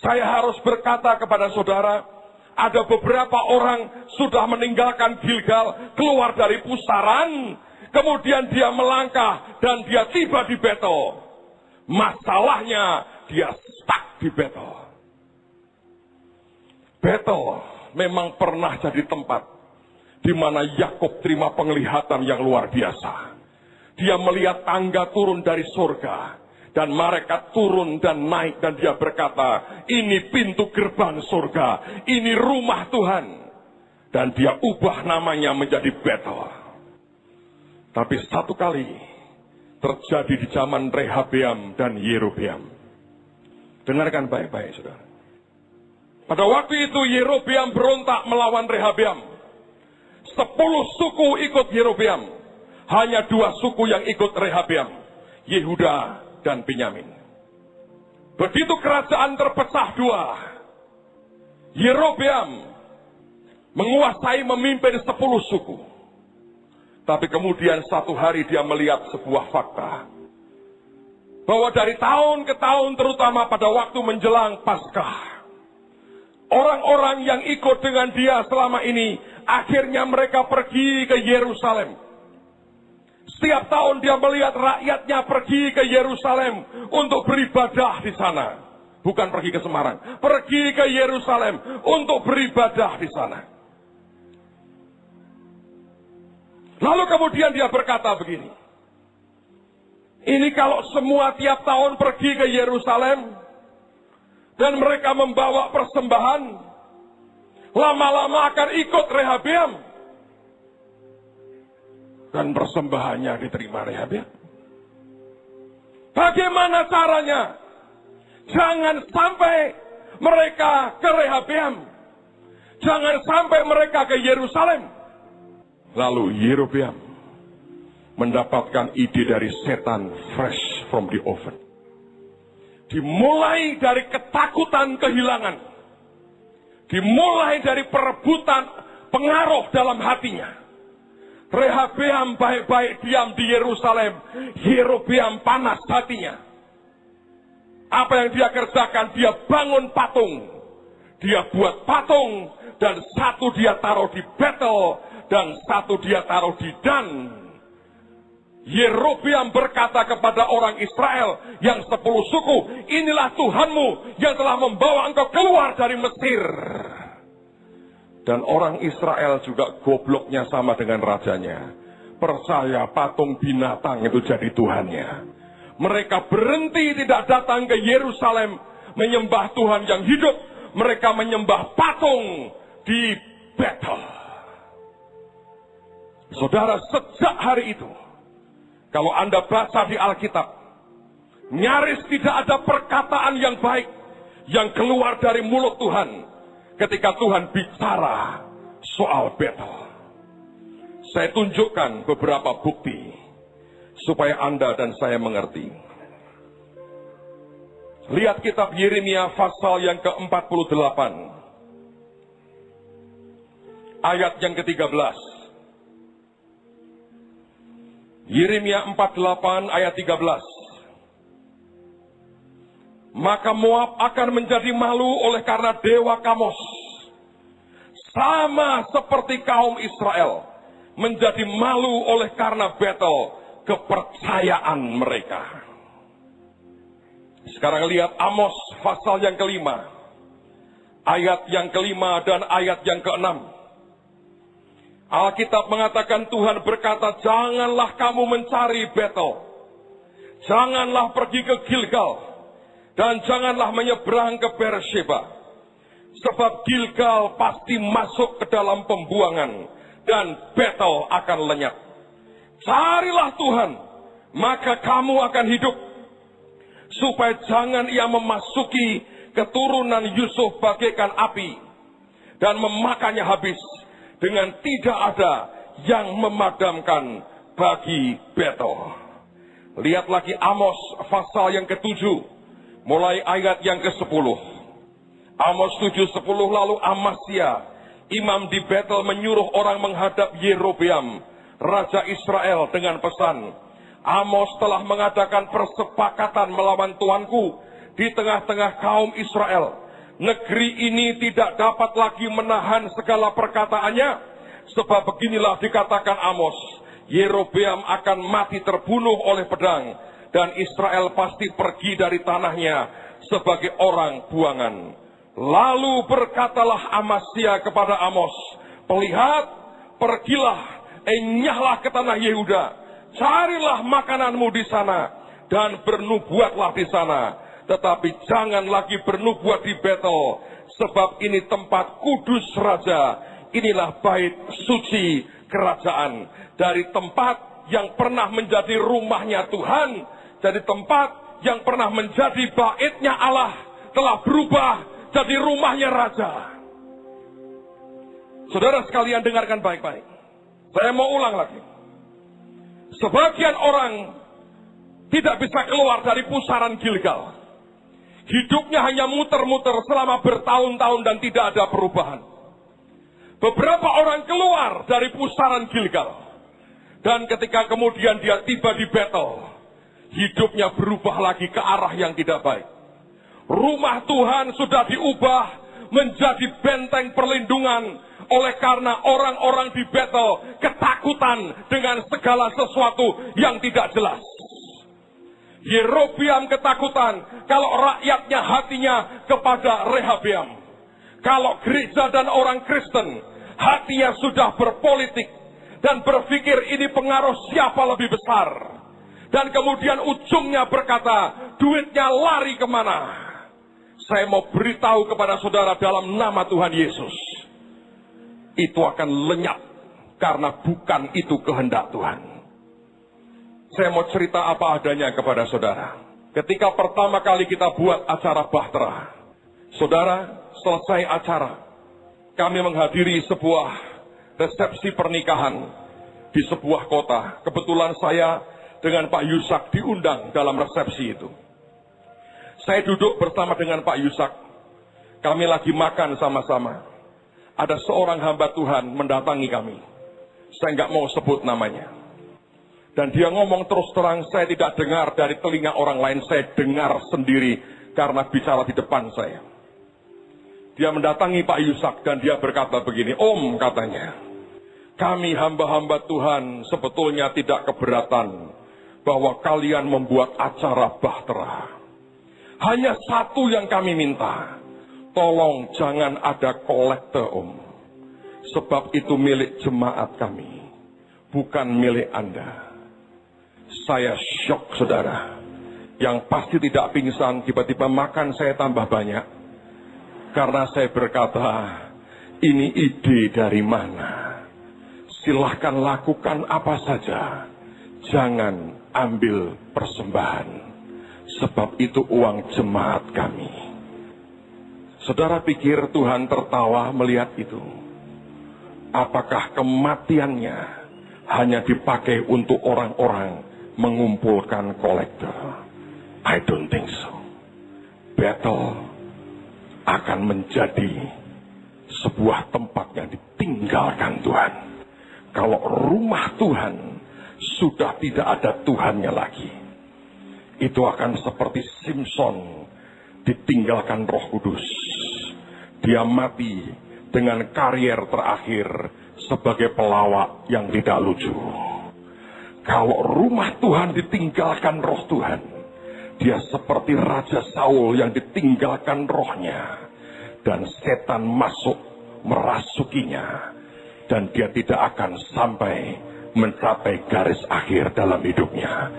Saya harus berkata kepada saudara, ada beberapa orang sudah meninggalkan Gilgal, keluar dari pusaran, kemudian dia melangkah dan dia tiba di Betel. Masalahnya dia stuck di Betel. Betel memang pernah jadi tempat di mana Yakub terima penglihatan yang luar biasa. Dia melihat tangga turun dari surga dan malaikat turun dan naik dan dia berkata, ini pintu gerbang surga, ini rumah Tuhan. Dan dia ubah namanya menjadi Betel. Tapi satu kali terjadi di zaman Rehabeam dan Yerobeam. Dengarkan baik-baik, saudara. Pada waktu itu Yerobeam berontak melawan Rehabeam. 10 suku ikut Yerobeam. Hanya 2 suku yang ikut Rehabeam. Yehuda dan Benyamin. Begitu kerajaan terpecah 2. Yerobeam menguasai memimpin 10 suku. Tapi kemudian satu hari dia melihat sebuah fakta. Bahwa dari tahun ke tahun terutama pada waktu menjelang Paskah. Orang-orang yang ikut dengan dia selama ini, akhirnya mereka pergi ke Yerusalem. Setiap tahun dia melihat rakyatnya pergi ke Yerusalem untuk beribadah di sana. Bukan pergi ke Semarang, pergi ke Yerusalem untuk beribadah di sana. Lalu kemudian dia berkata begini, ini kalau semua tiap tahun pergi ke Yerusalem dan mereka membawa persembahan, lama-lama akan ikut Rehabeam. Dan persembahannya diterima Rehabeam. Bagaimana caranya? Jangan sampai mereka ke Rehabeam. Jangan sampai mereka ke Yerusalem. Lalu Yerobeam mendapatkan ide dari setan fresh from the oven. Dimulai dari ketakutan kehilangan. Dimulai dari perebutan pengaruh dalam hatinya. Rehabeam baik-baik diam di Yerusalem. Yerobeam panas hatinya. Apa yang dia kerjakan? Dia bangun patung. Dia buat patung. Dan satu dia taruh di Betel. Dan satu dia taruh di Dan. Yerobeam berkata kepada orang Israel yang 10 suku, inilah Tuhanmu yang telah membawa engkau keluar dari Mesir. Dan orang Israel juga gobloknya sama dengan rajanya. Percaya patung binatang itu jadi Tuhannya. Mereka berhenti tidak datang ke Yerusalem menyembah Tuhan yang hidup. Mereka menyembah patung di Betel. Saudara, sejak hari itu, kalau Anda baca di Alkitab, nyaris tidak ada perkataan yang baik yang keluar dari mulut Tuhan ketika Tuhan bicara soal Betel. Saya tunjukkan beberapa bukti supaya Anda dan saya mengerti. Lihat kitab Yeremia pasal yang ke-48. Ayat yang ke-13. Yeremia 48 ayat 13. Maka Moab akan menjadi malu oleh karena dewa Kamos. Sama seperti kaum Israel menjadi malu oleh karena Betel, kepercayaan mereka. Sekarang lihat Amos pasal yang ke-5. Ayat yang ke-5 dan ayat yang ke-6. Alkitab mengatakan Tuhan berkata, janganlah kamu mencari Betel. Janganlah pergi ke Gilgal. Dan janganlah menyeberang ke Beersheba. Sebab Gilgal pasti masuk ke dalam pembuangan. Dan Betel akan lenyap. Carilah Tuhan, maka kamu akan hidup. Supaya jangan ia memasuki keturunan Yusuf bagaikan api. Dan memakannya habis. Dengan tidak ada yang memadamkan bagi Betel. Lihat lagi Amos pasal yang ke-7. Mulai ayat yang ke-10. Amos 7:10, lalu Amasya, imam di Betel, menyuruh orang menghadap Yerobeam, raja Israel, dengan pesan, Amos telah mengadakan persepakatan melawan tuanku di tengah-tengah kaum Israel. Negeri ini tidak dapat lagi menahan segala perkataannya. Sebab beginilah dikatakan Amos, Yerobeam akan mati terbunuh oleh pedang. Dan Israel pasti pergi dari tanahnya sebagai orang buangan. Lalu berkatalah Amasya kepada Amos, Lihat, pergilah, enyahlah ke tanah Yehuda. Carilah makananmu di sana. Dan bernubuatlah di sana. Tetapi jangan lagi bernubuat di Betel, sebab ini tempat kudus raja. Inilah bait suci kerajaan. Dari tempat yang pernah menjadi rumahnya Tuhan, jadi tempat yang pernah menjadi baitnya Allah, telah berubah jadi rumahnya raja. Saudara sekalian, dengarkan baik-baik. Saya mau ulang lagi. Sebagian orang tidak bisa keluar dari pusaran Gilgal. Hidupnya hanya muter-muter selama bertahun-tahun dan tidak ada perubahan. Beberapa orang keluar dari pusaran Gilgal. Dan ketika kemudian dia tiba di Betel, hidupnya berubah lagi ke arah yang tidak baik. Rumah Tuhan sudah diubah menjadi benteng perlindungan oleh karena orang-orang di Betel ketakutan dengan segala sesuatu yang tidak jelas. Yerobeam ketakutan kalau rakyatnya hatinya kepada Rehabeam. Kalau gereja dan orang Kristen hatinya sudah berpolitik dan berpikir ini pengaruh siapa lebih besar. Dan kemudian ujungnya berkata, duitnya lari kemana? Saya mau beritahu kepada saudara dalam nama Tuhan Yesus. Itu akan lenyap karena bukan itu kehendak Tuhan. Saya mau cerita apa adanya kepada saudara. Ketika pertama kali kita buat acara Bahtera, saudara, selesai acara, kami menghadiri sebuah resepsi pernikahan di sebuah kota. Kebetulan saya dengan Pak Yusak diundang dalam resepsi itu. Saya duduk bersama dengan Pak Yusak. Kami lagi makan sama-sama. Ada seorang hamba Tuhan mendatangi kami. Saya nggak mau sebut namanya. Dan dia ngomong terus terang, saya tidak dengar dari telinga orang lain, saya dengar sendiri karena bicara di depan saya. Dia mendatangi Pak Yusak dan dia berkata begini, Om, katanya, kami hamba-hamba Tuhan sebetulnya tidak keberatan bahwa kalian membuat acara Bahtera. Hanya satu yang kami minta, tolong jangan ada kolekte, Om. Sebab itu milik jemaat kami, bukan milik Anda. Saya syok, saudara. Yang pasti tidak pingsan, tiba-tiba makan saya tambah banyak. Karena saya berkata, ini ide dari mana? Silahkan lakukan apa saja. Jangan ambil persembahan. Sebab itu uang jemaat kami. Saudara pikir Tuhan tertawa melihat itu? Apakah kematiannya hanya dipakai untuk orang-orang mengumpulkan kolektor? I don't think so. Betel akan menjadi sebuah tempat yang ditinggalkan Tuhan. Kalau rumah Tuhan sudah tidak ada Tuhannya lagi, itu akan seperti Simpson ditinggalkan Roh Kudus. Dia mati dengan karier terakhir sebagai pelawak yang tidak lucu. Kalau rumah Tuhan ditinggalkan Roh Tuhan, dia seperti Raja Saul yang ditinggalkan rohnya. Dan setan masuk merasukinya. Dan dia tidak akan sampai mencapai garis akhir dalam hidupnya.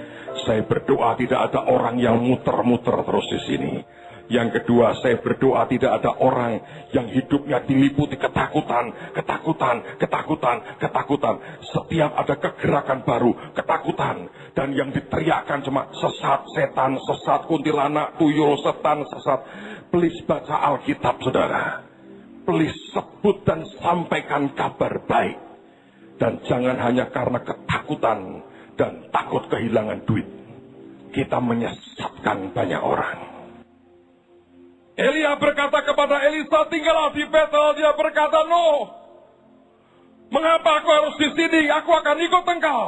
Saya berdoa tidak ada orang yang muter-muter terus di sini. Yang kedua, saya berdoa tidak ada orang yang hidupnya diliputi ketakutan. Setiap ada kegerakan baru, ketakutan. Dan yang diteriakkan cuma sesat setan, sesat kuntilanak, tuyul, setan, sesat. Please baca Alkitab, saudara. Please sebut dan sampaikan kabar baik. Dan jangan hanya karena ketakutan dan takut kehilangan duit, kita menyesatkan banyak orang. Elia berkata kepada Elisa, tinggallah di Betel. Dia berkata, no. Mengapa aku harus di sini? Aku akan ikut engkau.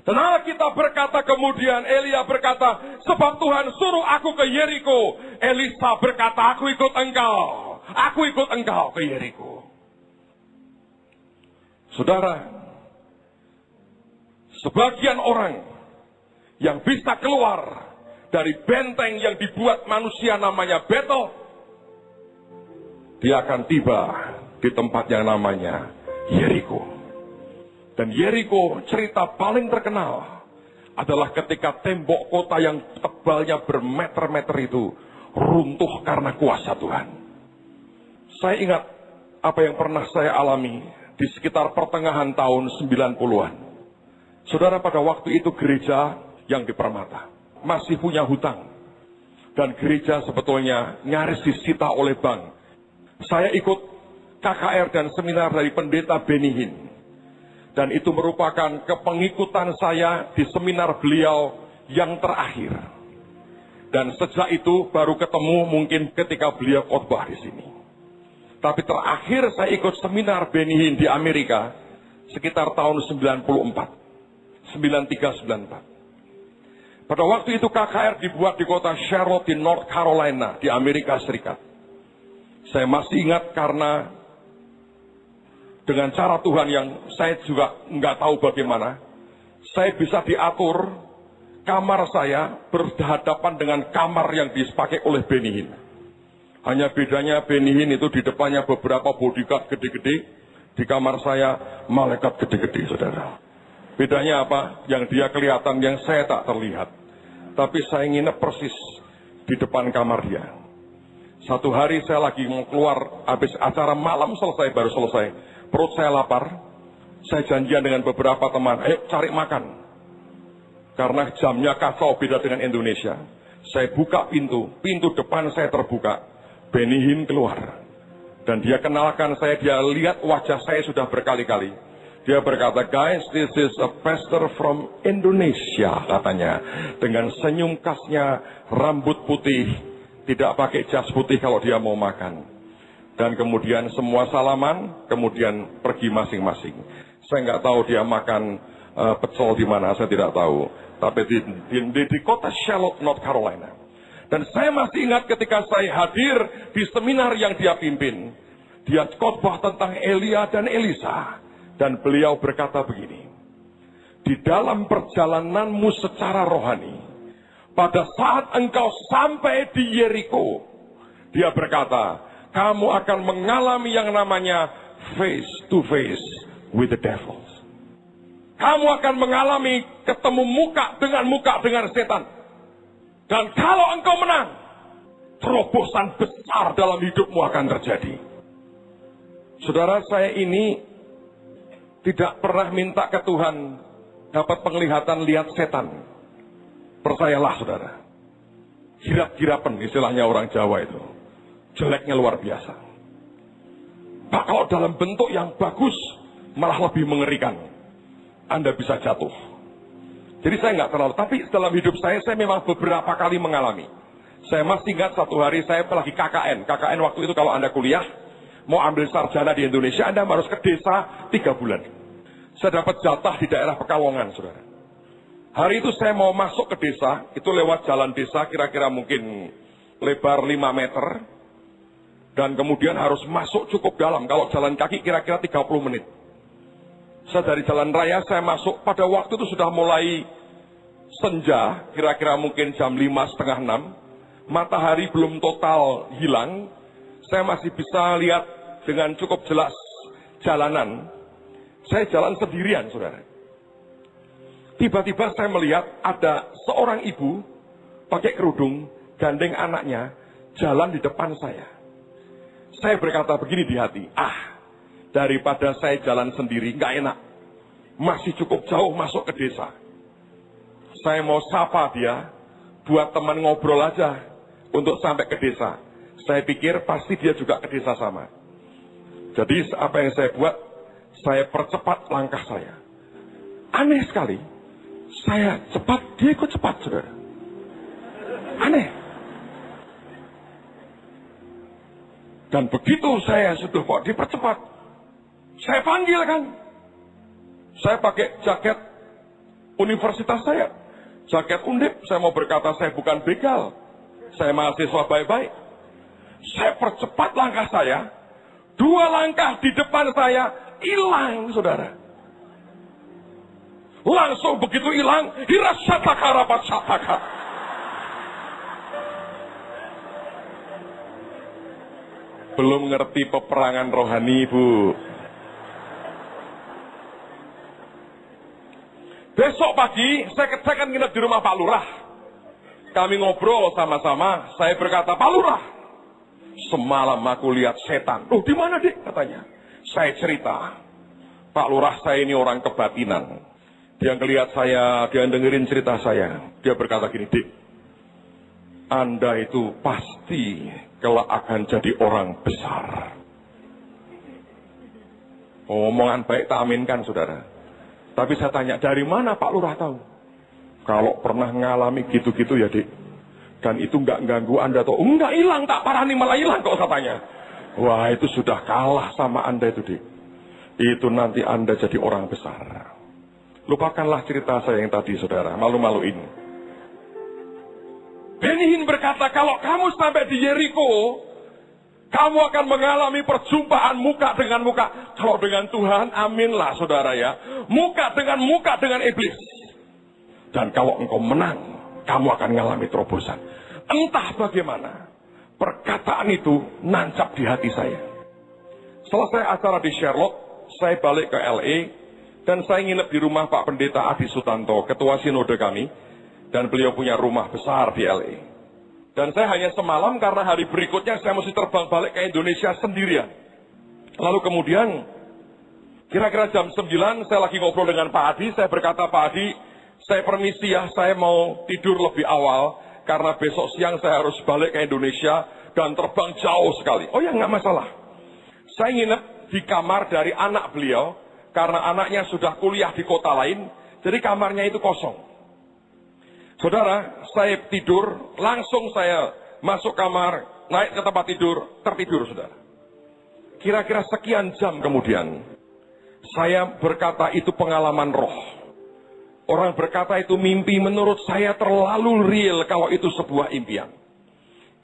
Dan Alkitab berkata kemudian, Elia berkata, sebab Tuhan suruh aku ke Yeriko. Elisa berkata, aku ikut engkau. Aku ikut engkau ke Yeriko. Saudara, sebagian orang yang bisa keluar dari benteng yang dibuat manusia namanya Betel, dia akan tiba di tempat yang namanya Yeriko. Dan Yeriko, cerita paling terkenal adalah ketika tembok kota yang tebalnya bermeter-meter itu runtuh karena kuasa Tuhan. Saya ingat apa yang pernah saya alami di sekitar pertengahan tahun 90-an. Saudara, pada waktu itu gereja yang di Permata masih punya hutang. Dan gereja sebetulnya nyaris disita oleh bank. Saya ikut KKR dan seminar dari pendeta Benny Hinn. Dan itu merupakan kepengikutan saya di seminar beliau yang terakhir. Dan sejak itu baru ketemu mungkin ketika beliau khotbah di sini. Tapi terakhir saya ikut seminar Benny Hinn di Amerika sekitar tahun 93-94. Pada waktu itu KKR dibuat di kota Charlotte di North Carolina di Amerika Serikat. Saya masih ingat karena dengan cara Tuhan yang saya juga nggak tahu bagaimana, saya bisa diatur kamar saya berhadapan dengan kamar yang dipakai oleh Benny Hinn. Hanya bedanya Benny Hinn itu di depannya beberapa bodyguard gede-gede, di kamar saya malaikat gede-gede, saudara. Bedanya apa? Yang dia kelihatan, yang saya tak terlihat. Tapi saya nginep persis di depan kamar dia. Satu hari saya lagi mau keluar, habis acara malam selesai, baru selesai. Perut saya lapar, saya janjian dengan beberapa teman, ayo cari makan. Karena jamnya kacau beda dengan Indonesia. Saya buka pintu depan saya terbuka. Benny Hinn keluar. Dan dia kenalkan saya, dia lihat wajah saya sudah berkali-kali. Dia berkata, guys, this is a pastor from Indonesia, katanya. Dengan senyum khasnya, rambut putih, tidak pakai jas putih kalau dia mau makan. Dan kemudian semua salaman, kemudian pergi masing-masing. Saya nggak tahu dia makan pecel di mana, saya tidak tahu. Tapi di kota Charlotte, North Carolina. Dan saya masih ingat ketika saya hadir di seminar yang dia pimpin. Dia khotbah tentang Elia dan Elisa. Dan beliau berkata begini. Di dalam perjalananmu secara rohani, pada saat engkau sampai di Yeriko, dia berkata, kamu akan mengalami yang namanya face to face with the devil. Kamu akan mengalami ketemu muka dengan setan. Dan kalau engkau menang, terobosan besar dalam hidupmu akan terjadi. Saudara, saya ini tidak pernah minta ke Tuhan dapat penglihatan lihat setan. Percayalah, saudara. Girap-girapan istilahnya orang Jawa itu. Jeleknya luar biasa. Pak, kalau dalam bentuk yang bagus, malah lebih mengerikan. Anda bisa jatuh. Jadi saya nggak terlalu, tapi dalam hidup saya memang beberapa kali mengalami. Saya masih ingat satu hari saya lagi KKN. KKN waktu itu kalau Anda kuliah, mau ambil sarjana di Indonesia, Anda harus ke desa 3 bulan. Saya dapat jatah di daerah Pekalongan, saudara. Hari itu saya mau masuk ke desa, itu lewat jalan desa kira-kira mungkin lebar 5 meter. Dan kemudian harus masuk cukup dalam, kalau jalan kaki kira-kira 30 menit. Saya dari jalan raya, saya masuk, pada waktu itu sudah mulai senja, kira-kira mungkin jam 5:30, matahari belum total hilang, saya masih bisa lihat dengan cukup jelas jalanan. Saya jalan sendirian, saudara. Tiba-tiba saya melihat ada seorang ibu, pakai kerudung, gandeng anaknya, jalan di depan saya. Saya berkata begini di hati, daripada saya jalan sendiri, nggak enak. Masih cukup jauh masuk ke desa. Saya mau sapa dia, buat teman ngobrol aja, untuk sampai ke desa. Saya pikir pasti dia juga ke desa sama. Jadi apa yang saya buat, saya percepat langkah saya. Aneh sekali, saya cepat, dia ikut cepat, saudara. Aneh. Dan begitu saya sudah kok dipercepat, saya panggil kan. Saya pakai jaket universitas saya. Jaket Undip. Saya mau berkata saya bukan begal. Saya mahasiswa baik-baik. Saya percepat langkah saya. 2 langkah di depan saya hilang, saudara. Langsung begitu hilang. Hirasataka rapasataka. Belum ngerti peperangan rohani, Bu. Besok pagi, saya kan nginep di rumah Pak Lurah. Kami ngobrol sama-sama, saya berkata, Pak Lurah, semalam aku lihat setan. Oh, di mana, Dik? Katanya. Saya cerita, Pak Lurah saya ini orang kebatinan. Dia ngelihat saya, dia dengerin cerita saya. Dia berkata gini, Dik, Anda itu pasti kelak akan jadi orang besar. Omongan baik tak aminkan, saudara. Tapi saya tanya, dari mana Pak Lurah tahu? Kalau pernah ngalami gitu-gitu ya, Dik. Dan itu nggak ganggu Anda tuh. Enggak hilang, tak parani malah hilang kok katanya. Wah, itu sudah kalah sama Anda itu, Dik. Itu nanti Anda jadi orang besar. Lupakanlah cerita saya yang tadi, saudara. Malu-maluin. Benny Hinn berkata, kalau kamu sampai di Yeriko, Kamu akan mengalami perjumpaan muka dengan muka. Kalau dengan Tuhan, aminlah saudara ya. Muka dengan iblis. Dan kalau engkau menang, kamu akan mengalami terobosan. Entah bagaimana, perkataan itu nancap di hati saya. Selesai acara di Sherlock, saya balik ke LA. Dan saya nginep di rumah Pak Pendeta Adi Sutanto, ketua sinode kami. Dan beliau punya rumah besar di LA. Dan saya hanya semalam karena hari berikutnya saya mesti terbang balik ke Indonesia sendirian. Lalu kemudian, kira-kira jam 9 saya lagi ngobrol dengan Pak Adi. Saya berkata, Pak Adi, saya permisi ya, saya mau tidur lebih awal. Karena besok siang saya harus balik ke Indonesia dan terbang jauh sekali. Oh ya, nggak masalah. Saya nginep di kamar dari anak beliau. Karena anaknya sudah kuliah di kota lain. Jadi kamarnya itu kosong. Saudara, saya tidur, langsung saya masuk kamar, naik ke tempat tidur, tertidur saudara. Kira-kira sekian jam kemudian, saya berkata itu pengalaman roh. Orang berkata itu mimpi, menurut saya terlalu real kalau itu sebuah impian.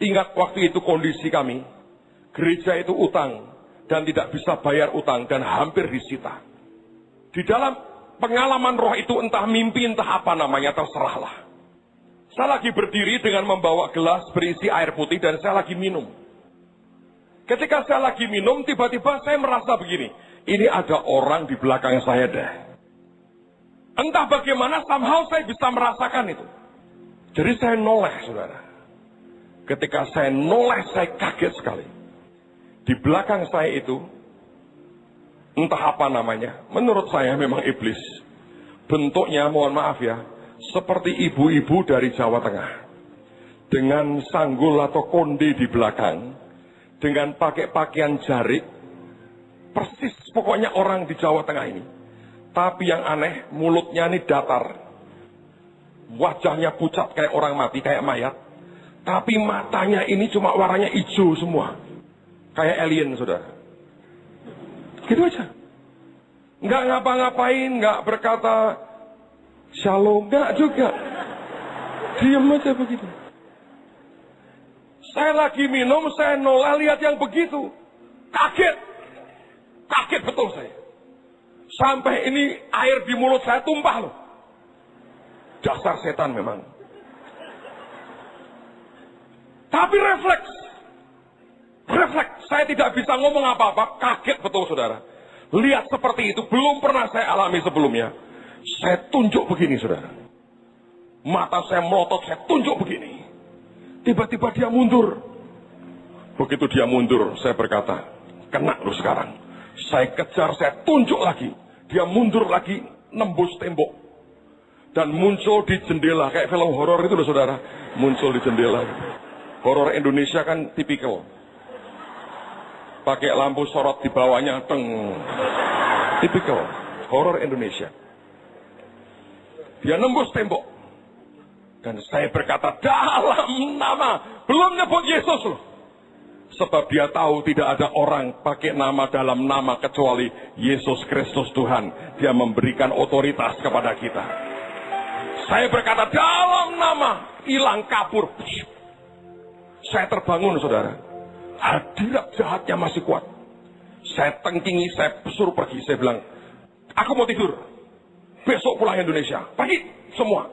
Ingat waktu itu kondisi kami, gereja itu utang, dan tidak bisa bayar utang, dan hampir disita. Di dalam pengalaman roh itu entah mimpi, entah apa namanya, terserahlah. Saya lagi berdiri dengan membawa gelas berisi air putih dan saya lagi minum. Ketika saya lagi minum, tiba-tiba saya merasa begini. Ini ada orang di belakang saya deh. Entah bagaimana, somehow saya bisa merasakan itu. Jadi saya noleh, saudara. Ketika saya noleh, saya kaget sekali. Di belakang saya itu, entah apa namanya, menurut saya memang iblis. Bentuknya, mohon maaf ya, seperti ibu-ibu dari Jawa Tengah. Dengan sanggul atau konde di belakang. Dengan pakai pakaian jarik. Persis pokoknya orang di Jawa Tengah ini. Tapi yang aneh, mulutnya ini datar. Wajahnya pucat kayak orang mati, kayak mayat. Tapi matanya ini cuma warnanya hijau semua. Kayak alien, saudara. Gitu aja. Nggak ngapa-ngapain, nggak berkata shalom, enggak juga. Diam aja begitu. Saya lagi minum, saya noleh lihat yang begitu. Kaget. Kaget betul saya. Sampai ini air di mulut saya tumpah loh. Dasar setan memang. Tapi refleks. Refleks. Saya tidak bisa ngomong apa-apa. Kaget betul saudara. Lihat seperti itu. Belum pernah saya alami sebelumnya. Saya tunjuk begini, saudara. Mata saya melotot, saya tunjuk begini. Tiba-tiba dia mundur. Begitu dia mundur, saya berkata, kena lu sekarang. Saya kejar, saya tunjuk lagi. Dia mundur lagi, nembus tembok. Dan muncul di jendela, kayak film horor itu loh, saudara. Muncul di jendela. Horor Indonesia kan tipikal. Pakai lampu sorot di bawahnya, teng. Tipikal. Horor Indonesia. Dia nembus tembok. Dan saya berkata, dalam nama. Belum nyebut Yesus loh. Sebab dia tahu tidak ada orang pakai nama dalam nama kecuali Yesus Kristus Tuhan. Dia memberikan otoritas kepada kita. Saya berkata, dalam nama. Hilang kabur. Saya terbangun saudara. Hadirat jahatnya masih kuat. Saya tengkingi, saya suruh pergi. Saya bilang, aku mau tidur. Besok pulang Indonesia. Pagi semua.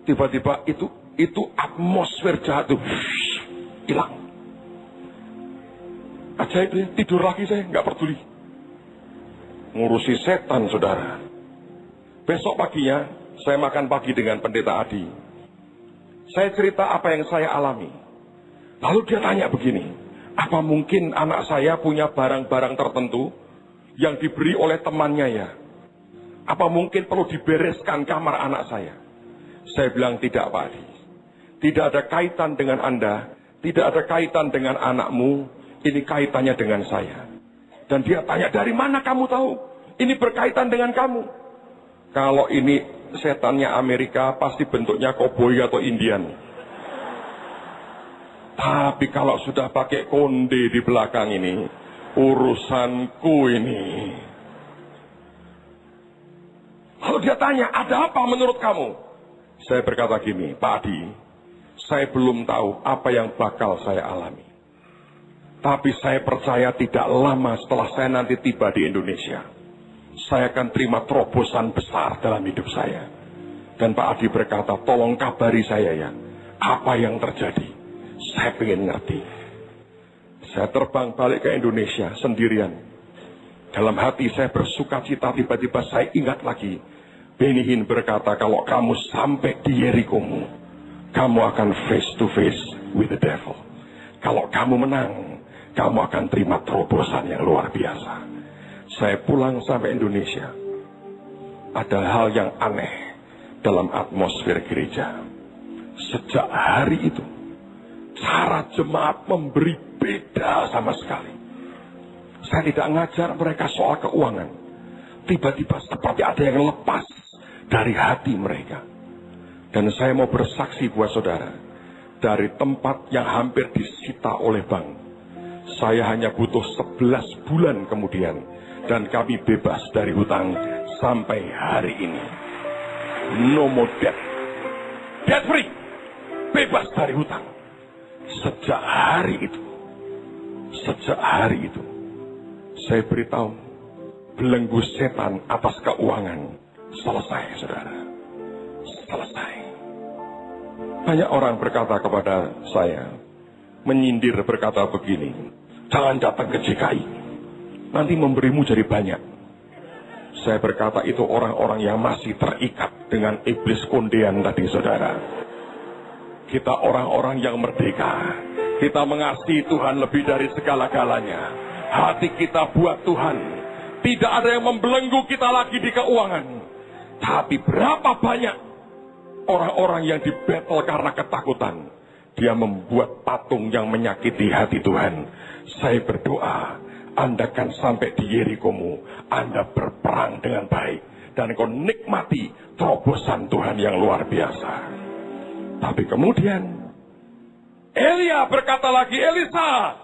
Tiba-tiba itu atmosfer jahat itu hilang. Ajaib ya, tidur lagi saya nggak peduli. Ngurusi setan saudara. Besok paginya saya makan pagi dengan pendeta Adi. Saya cerita apa yang saya alami. Lalu dia tanya begini, apa mungkin anak saya punya barang-barang tertentu yang diberi oleh temannya ya? Apa mungkin perlu dibereskan kamar anak saya? Saya bilang tidak Pak Adi. Tidak ada kaitan dengan Anda. Tidak ada kaitan dengan anakmu. Ini kaitannya dengan saya. Dan dia tanya, dari mana kamu tahu? Ini berkaitan dengan kamu. Kalau ini setannya Amerika, pasti bentuknya koboi atau Indian. Tapi kalau sudah pakai konde di belakang ini, urusanku ini. Lalu dia tanya, ada apa menurut kamu? Saya berkata gini, Pak Adi, saya belum tahu apa yang bakal saya alami. Tapi saya percaya tidak lama setelah saya nanti tiba di Indonesia, saya akan terima terobosan besar dalam hidup saya. Dan Pak Adi berkata, tolong kabari saya ya, apa yang terjadi. Saya pengen ngerti. Saya terbang balik ke Indonesia sendirian. Dalam hati saya bersuka cita, tiba-tiba saya ingat lagi. Benny Hinn berkata, kalau kamu sampai di Yerikomu, kamu akan face to face with the devil. Kalau kamu menang, kamu akan terima terobosan yang luar biasa. Saya pulang sampai Indonesia. Ada hal yang aneh dalam atmosfer gereja. Sejak hari itu, cara jemaat memberi beda sama sekali. Saya tidak ngajar mereka soal keuangan. Tiba-tiba seperti ada yang lepas dari hati mereka. Dan saya mau bersaksi buat saudara, dari tempat yang hampir disita oleh bank, saya hanya butuh 11 bulan kemudian, dan kami bebas dari hutang sampai hari ini. No more debt. Debt free. Bebas dari hutang. Sejak hari itu, saya beritahu, belenggu setan atas keuangan selesai, saudara. Selesai. Banyak orang berkata kepada saya, menyindir berkata begini, jangan datang ke JKI, nanti memberimu jadi banyak. Saya berkata itu orang-orang yang masih terikat dengan iblis kondean tadi, saudara. Kita orang-orang yang merdeka. Kita mengasihi Tuhan lebih dari segala-galanya. Hati kita buat Tuhan. Tidak ada yang membelenggu kita lagi di keuangan. Tapi berapa banyak orang-orang yang dibetel karena ketakutan. Dia membuat patung yang menyakiti hati Tuhan. Saya berdoa, Anda kan sampai di Yerikomu, Anda berperang dengan baik. Dan kau nikmati terobosan Tuhan yang luar biasa. Tapi kemudian Elia berkata lagi, Elisa,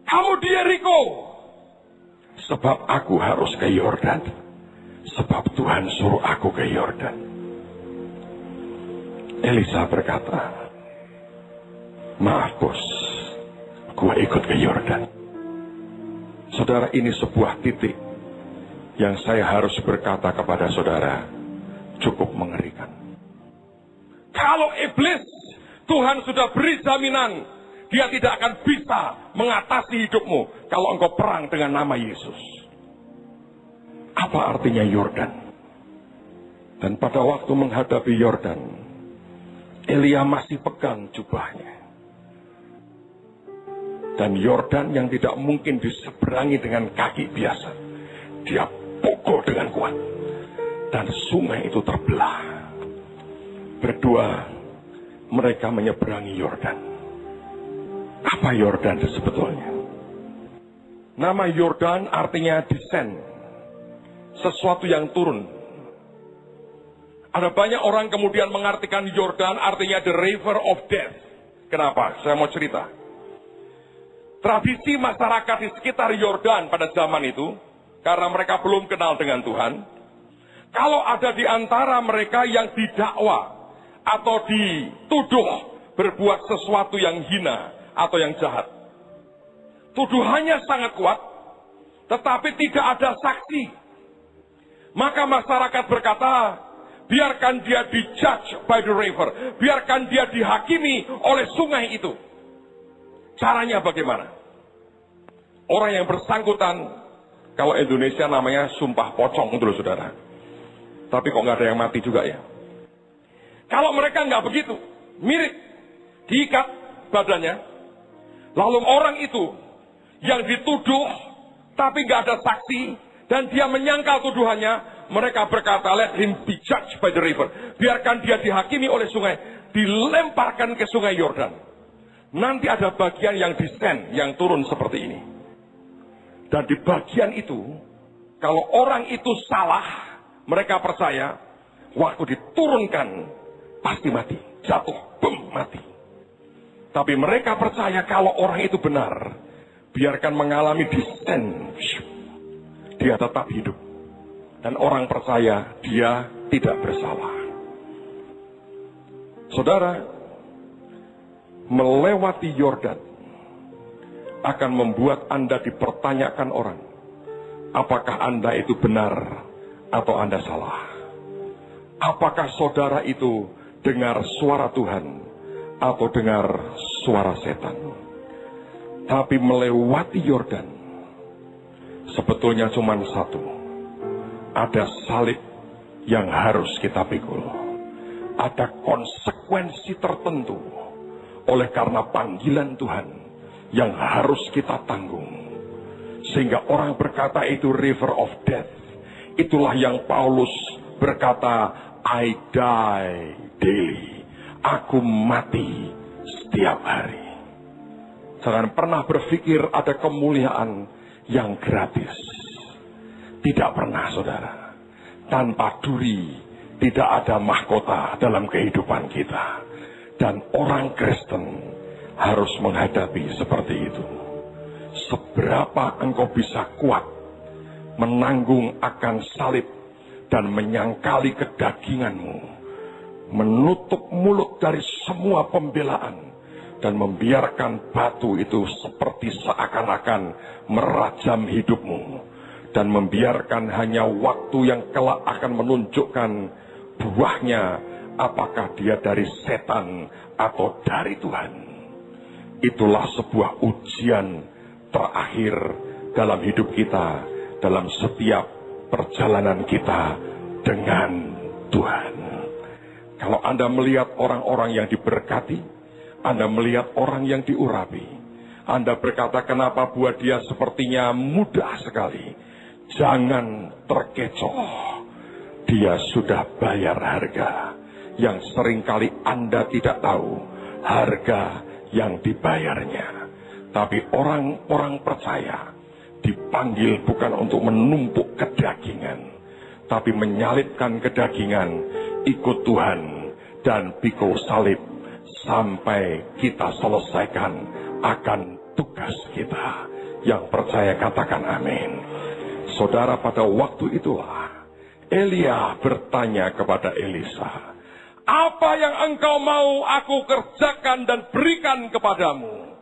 kamu di Yeriko. Sebab aku harus ke Yordan. Sebab Tuhan suruh aku ke Yordan. Elisa berkata, maaf bos, gua ikut ke Yordan. Saudara, ini sebuah titik yang saya harus berkata kepada saudara, cukup mengerikan. Kalau iblis, Tuhan sudah beri jaminan, dia tidak akan bisa mengatasi hidupmu kalau engkau perang dengan nama Yesus. Apa artinya Yordan? Dan pada waktu menghadapi Yordan, Elia masih pegang jubahnya. Dan Yordan yang tidak mungkin diseberangi dengan kaki biasa, dia pukul dengan kuat. Dan sungai itu terbelah. Berdua mereka menyeberangi Yordan. Apa Yordan itu sebetulnya? Nama Yordan artinya descend, sesuatu yang turun. Ada banyak orang kemudian mengartikan Yordan artinya the river of death. Kenapa? Saya mau cerita. Tradisi masyarakat di sekitar Yordan pada zaman itu, karena mereka belum kenal dengan Tuhan, kalau ada di antara mereka yang didakwa atau dituduh berbuat sesuatu yang hina atau yang jahat, tuduhannya sangat kuat, tetapi tidak ada saksi. Maka masyarakat berkata, biarkan dia dijudge by the river, biarkan dia dihakimi oleh sungai itu. Caranya bagaimana? Orang yang bersangkutan, kalau Indonesia namanya sumpah pocong dulu saudara. Tapi kok nggak ada yang mati juga ya? Kalau mereka nggak begitu, mirip, diikat badannya, lalu orang itu yang dituduh, tapi nggak ada saksi, dan dia menyangkal tuduhannya, mereka berkata, let him be judged by the river. Biarkan dia dihakimi oleh sungai, dilemparkan ke sungai Yordan. Nanti ada bagian yang descend, yang turun seperti ini. Dan di bagian itu, kalau orang itu salah, mereka percaya, waktu diturunkan, pasti mati, jatuh, bum, mati. Tapi mereka percaya kalau orang itu benar, biarkan mengalami descent, dia tetap hidup. Dan orang percaya dia tidak bersalah. Saudara, melewati Yordan akan membuat Anda dipertanyakan orang. Apakah Anda itu benar atau Anda salah? Apakah saudara itu dengar suara Tuhan atau dengar suara setan? Tapi melewati Yordan, sebetulnya cuma satu. Ada salib yang harus kita pikul. Ada konsekuensi tertentu oleh karena panggilan Tuhan yang harus kita tanggung. Sehingga orang berkata itu river of death. Itulah yang Paulus berkata, I die daily. Aku mati setiap hari. Jangan pernah berpikir ada kemuliaan yang gratis. Tidak pernah, saudara. Tanpa duri, tidak ada mahkota dalam kehidupan kita. Dan orang Kristen harus menghadapi seperti itu. Seberapa engkau bisa kuat menanggung akan salib dan menyangkali kedaginganmu, menutup mulut dari semua pembelaan, dan membiarkan batu itu seperti seakan-akan merajam hidupmu, dan membiarkan hanya waktu yang kelak akan menunjukkan buahnya, apakah dia dari setan atau dari Tuhan. Itulah sebuah ujian terakhir dalam hidup kita, dalam setiap perjalanan kita dengan Tuhan. Kalau Anda melihat orang-orang yang diberkati, Anda melihat orang yang diurapi, Anda berkata, kenapa buat dia sepertinya mudah sekali? Jangan terkecoh. Dia sudah bayar harga yang seringkali Anda tidak tahu harga yang dibayarnya. Tapi orang-orang percaya dipanggil bukan untuk menumpuk kedagingan, tapi menyalipkan kedagingan, ikut Tuhan dan pikul salib sampai kita selesaikan akan tugas kita. Yang percaya katakan amin. Saudara, pada waktu itulah Elia bertanya kepada Elisa, apa yang engkau mau aku kerjakan dan berikan kepadamu?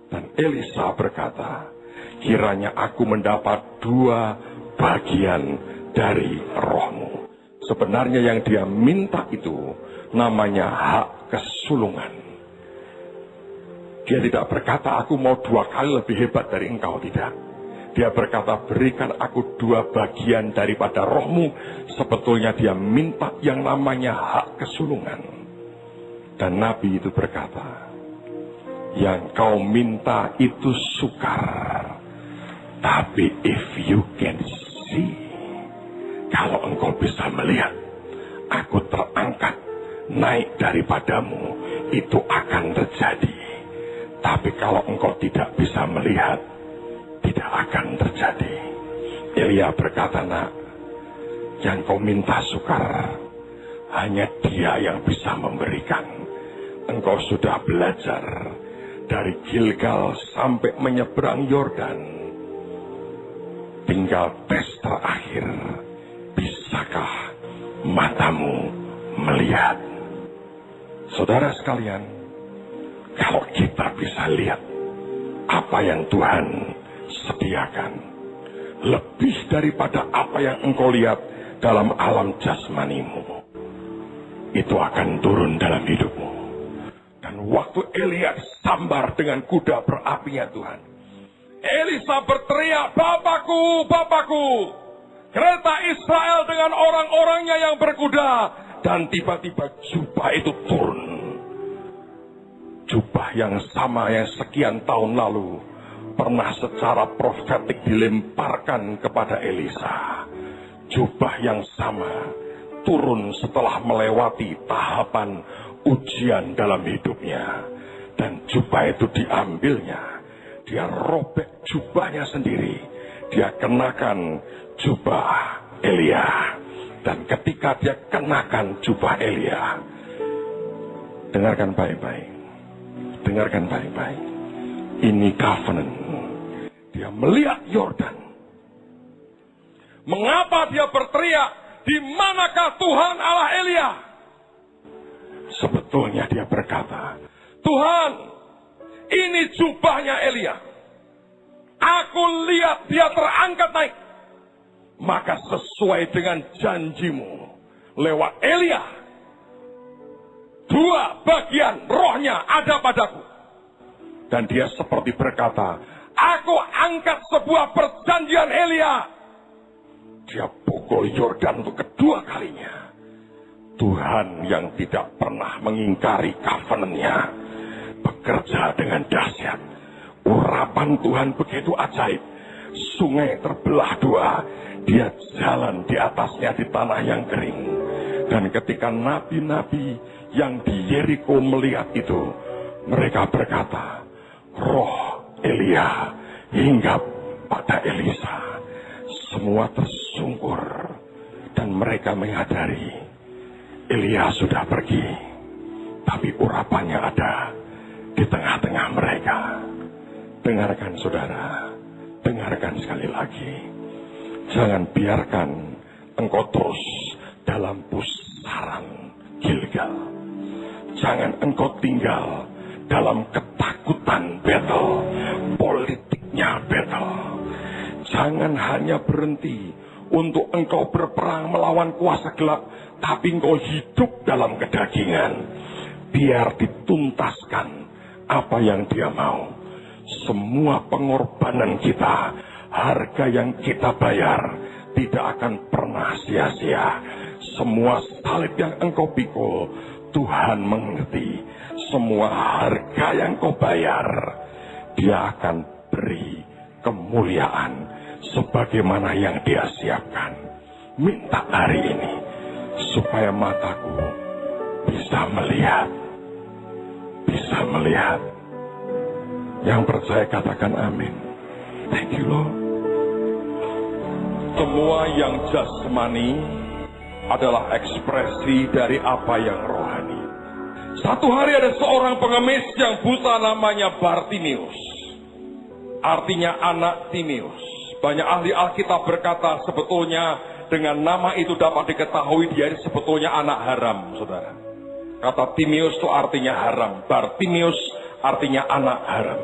Dan Elisa berkata, kiranya aku mendapat 2 bagian dari rohmu. Sebenarnya yang dia minta itu namanya hak kesulungan. Dia tidak berkata aku mau 2 kali lebih hebat dari engkau, tidak. Dia berkata, berikan aku 2 bagian daripada rohmu. Sebetulnya dia minta yang namanya hak kesulungan. Dan Nabi itu berkata, yang kau minta itu sukar. Tapi if you can see, kalau engkau bisa melihat, aku terangkat naik daripadamu, itu akan terjadi. Tapi kalau engkau tidak bisa melihat, tidak akan terjadi. Elia berkata, nak, yang kau minta sukar, hanya dia yang bisa memberikan. Engkau sudah belajar dari Gilgal sampai menyeberang Yordan. Tinggal tes terakhir, bisakah matamu melihat? Saudara sekalian, kalau kita bisa lihat apa yang Tuhan sediakan, lebih daripada apa yang engkau lihat dalam alam jasmanimu, itu akan turun dalam hidupmu. Dan waktu Elia sambar dengan kuda berapinya Tuhan, Elisa berteriak, Bapakku, Bapakku, kereta Israel dengan orang-orangnya yang berkuda. Dan tiba-tiba jubah itu turun. Jubah yang sama yang sekian tahun lalu pernah secara profetik dilemparkan kepada Elisa. Jubah yang sama turun setelah melewati tahapan ujian dalam hidupnya. Dan jubah itu diambilnya. Dia robek jubahnya sendiri. Dia kenakan jubah Elia. Dan ketika dia kenakan jubah Elia, dengarkan baik-baik. Dengarkan baik-baik. Ini covenant. Dia melihat Yordan. Mengapa dia berteriak, di manakah Tuhan Allah Elia? Sebetulnya dia berkata, Tuhan, ini jubahnya Elia. Aku lihat dia terangkat naik. Maka sesuai dengan janjimu lewat Elia, 2 bagian rohnya ada padaku. Dan dia seperti berkata, aku angkat sebuah perjanjian Elia. Dia pukul Yordan untuk kedua kalinya. Tuhan yang tidak pernah mengingkari covenant-Nya bekerja dengan dahsyat. Urapan Tuhan begitu ajaib. Sungai terbelah 2. Dia jalan di atasnya di tanah yang kering. Dan ketika nabi-nabi yang di Yeriko melihat itu, mereka berkata, roh Elia hinggap pada Elisa. Semua tersungkur dan mereka menyadari Elia sudah pergi, tapi urapannya ada di tengah-tengah mereka. Dengarkan saudara, dengarkan sekali lagi. Jangan biarkan engkau terus dalam pusaran Gilgal. Jangan engkau tinggal dalam ketakutan battle, politiknya battle. Jangan hanya berhenti untuk engkau berperang melawan kuasa gelap, tapi engkau hidup dalam kedagingan. Biar dituntaskan apa yang dia mau. Semua pengorbanan kita, harga yang kita bayar, tidak akan pernah sia-sia. Semua salib yang engkau pikul, Tuhan mengerti. Semua harga yang kau bayar, dia akan beri kemuliaan sebagaimana yang dia siapkan. Minta hari ini supaya mataku bisa melihat. Bisa melihat. Yang percaya katakan amin. Thank you Lord. Semua yang jasmani adalah ekspresi dari apa yang rohani. Satu hari ada seorang pengemis yang buta namanya Bartimius. Artinya anak Timius. Banyak ahli Alkitab berkata sebetulnya dengan nama itu dapat diketahui dia sebetulnya anak haram, saudara. Kata Timius itu artinya haram. Bartimius artinya anak haram.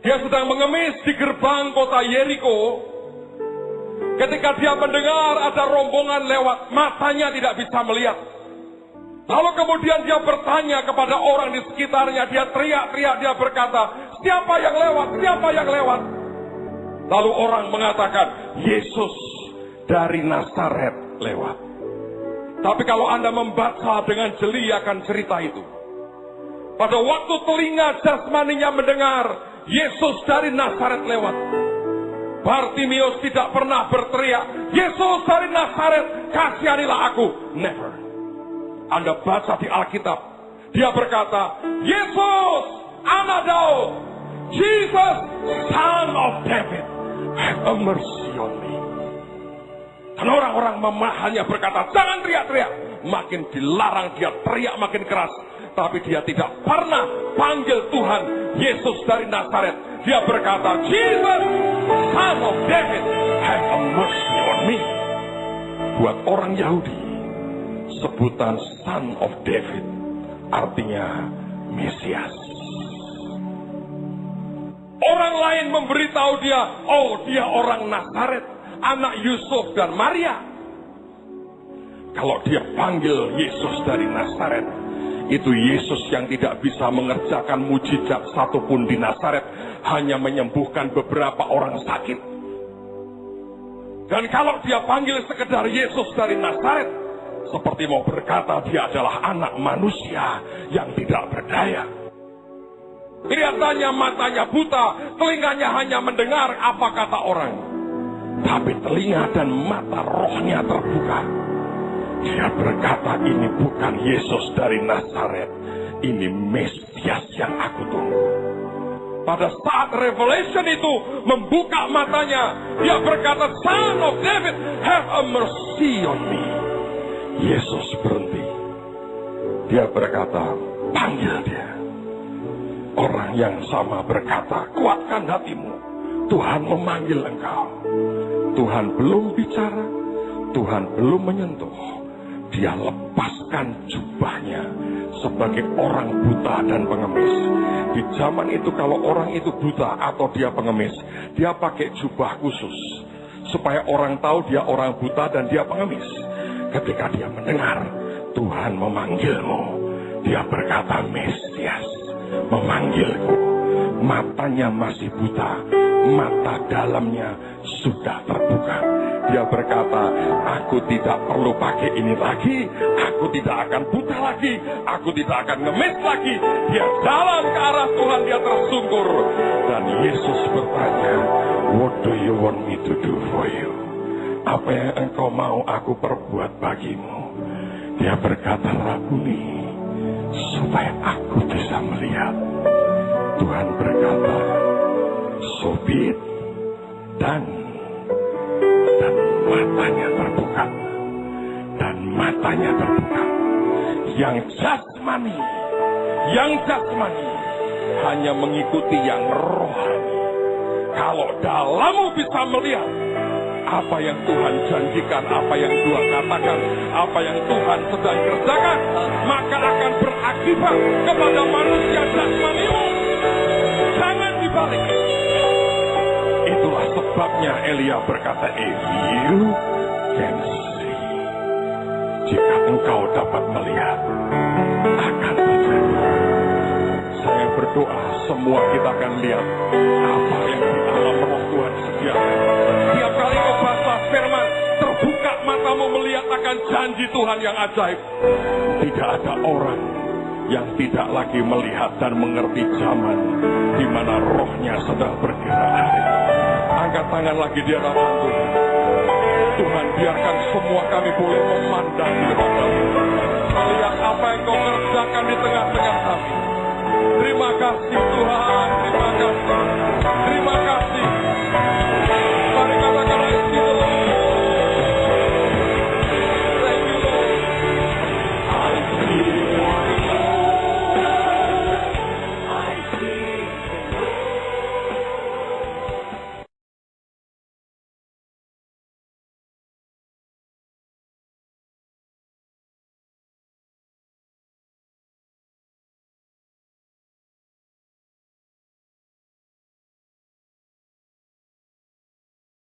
Dia sedang mengemis di gerbang kota Yeriko. Ketika dia mendengar ada rombongan lewat, matanya tidak bisa melihat. Lalu kemudian dia bertanya kepada orang di sekitarnya. Dia teriak-teriak, dia berkata, siapa yang lewat? Siapa yang lewat? Lalu orang mengatakan, Yesus dari Nazaret lewat. Tapi kalau Anda membaca dengan jeli akan cerita itu. Pada waktu telinga jasmaninya mendengar, Yesus dari Nazaret lewat. Bartimius tidak pernah berteriak, Yesus dari Nazaret, kasihanilah aku. Never. Anda baca di Alkitab, dia berkata, Yesus, anak Daud, Jesus, son of David, have mercy on me. Dan orang-orang hanya berkata, jangan teriak-teriak. Makin dilarang dia teriak makin keras. Tapi dia tidak pernah panggil Tuhan, Yesus dari Nazaret. Dia berkata, Jesus, son of David, have mercy on me. Buat orang Yahudi, sebutan son of David artinya Mesias. Orang lain memberitahu dia, oh dia orang Nazaret, anak Yusuf dan Maria. Kalau dia panggil Yesus dari Nazaret, itu Yesus yang tidak bisa mengerjakan mujizat satupun di Nazaret, hanya menyembuhkan beberapa orang sakit. Dan kalau dia panggil sekedar Yesus dari Nazaret, seperti mau berkata dia adalah anak manusia yang tidak berdaya. Kelihatannya matanya buta, telinganya hanya mendengar apa kata orang. Tapi telinga dan mata rohnya terbuka. Dia berkata, ini bukan Yesus dari Nazaret, ini Mesias yang aku tunggu. Pada saat revelation itu membuka matanya, dia berkata, Son of David, have a mercy on me. Yesus berhenti. Dia berkata, panggil dia. Orang yang sama berkata, kuatkan hatimu, Tuhan memanggil engkau. Tuhan belum bicara, Tuhan belum menyentuh. Dia lepas mengenakan jubahnya sebagai orang buta dan pengemis. Di zaman itu kalau orang itu buta atau dia pengemis, dia pakai jubah khusus supaya orang tahu dia orang buta dan dia pengemis. Ketika dia mendengar Tuhan memanggilmu, dia berkata, Mesias memanggilku. Matanya masih buta, mata dalamnya sudah terbuka. Dia berkata, aku tidak perlu pakai ini lagi, aku tidak akan buta lagi, aku tidak akan ngemis lagi. Dia jalan ke arah Tuhan, dia tersungkur. Dan Yesus bertanya, what do you want me to do for you? Apa yang engkau mau aku perbuat bagimu? Dia berkata, Rabuni, supaya aku bisa melihat. Tuhan berkata, so be it. Dan matanya terbuka. Dan matanya terbuka. Yang jasmani hanya mengikuti yang rohani. Kalau dalammu bisa melihat apa yang Tuhan janjikan, apa yang Tuhan katakan, apa yang Tuhan sedang kerjakan, maka akan berakibat kepada manusia jasmanimu. Jangan dibalik. Itulah sebabnya Elia berkata, if you can see, jika engkau dapat melihat, akan terjadi. Saya berdoa semua kita akan lihat apa yang di alam roh Tuhan sediakan. Tiap kali kau baca firman, terbuka matamu melihat akan janji Tuhan yang ajaib. Tidak ada orang yang tidak lagi melihat dan mengerti zaman di mana rohnya sedang bergerak. Angkat tangan lagi di hadapan Tuhan. Tuhan, biarkan semua kami boleh memandang di depan kami, melihat apa yang kau kerjakan di tengah-tengah kami. Terima kasih Tuhan, terima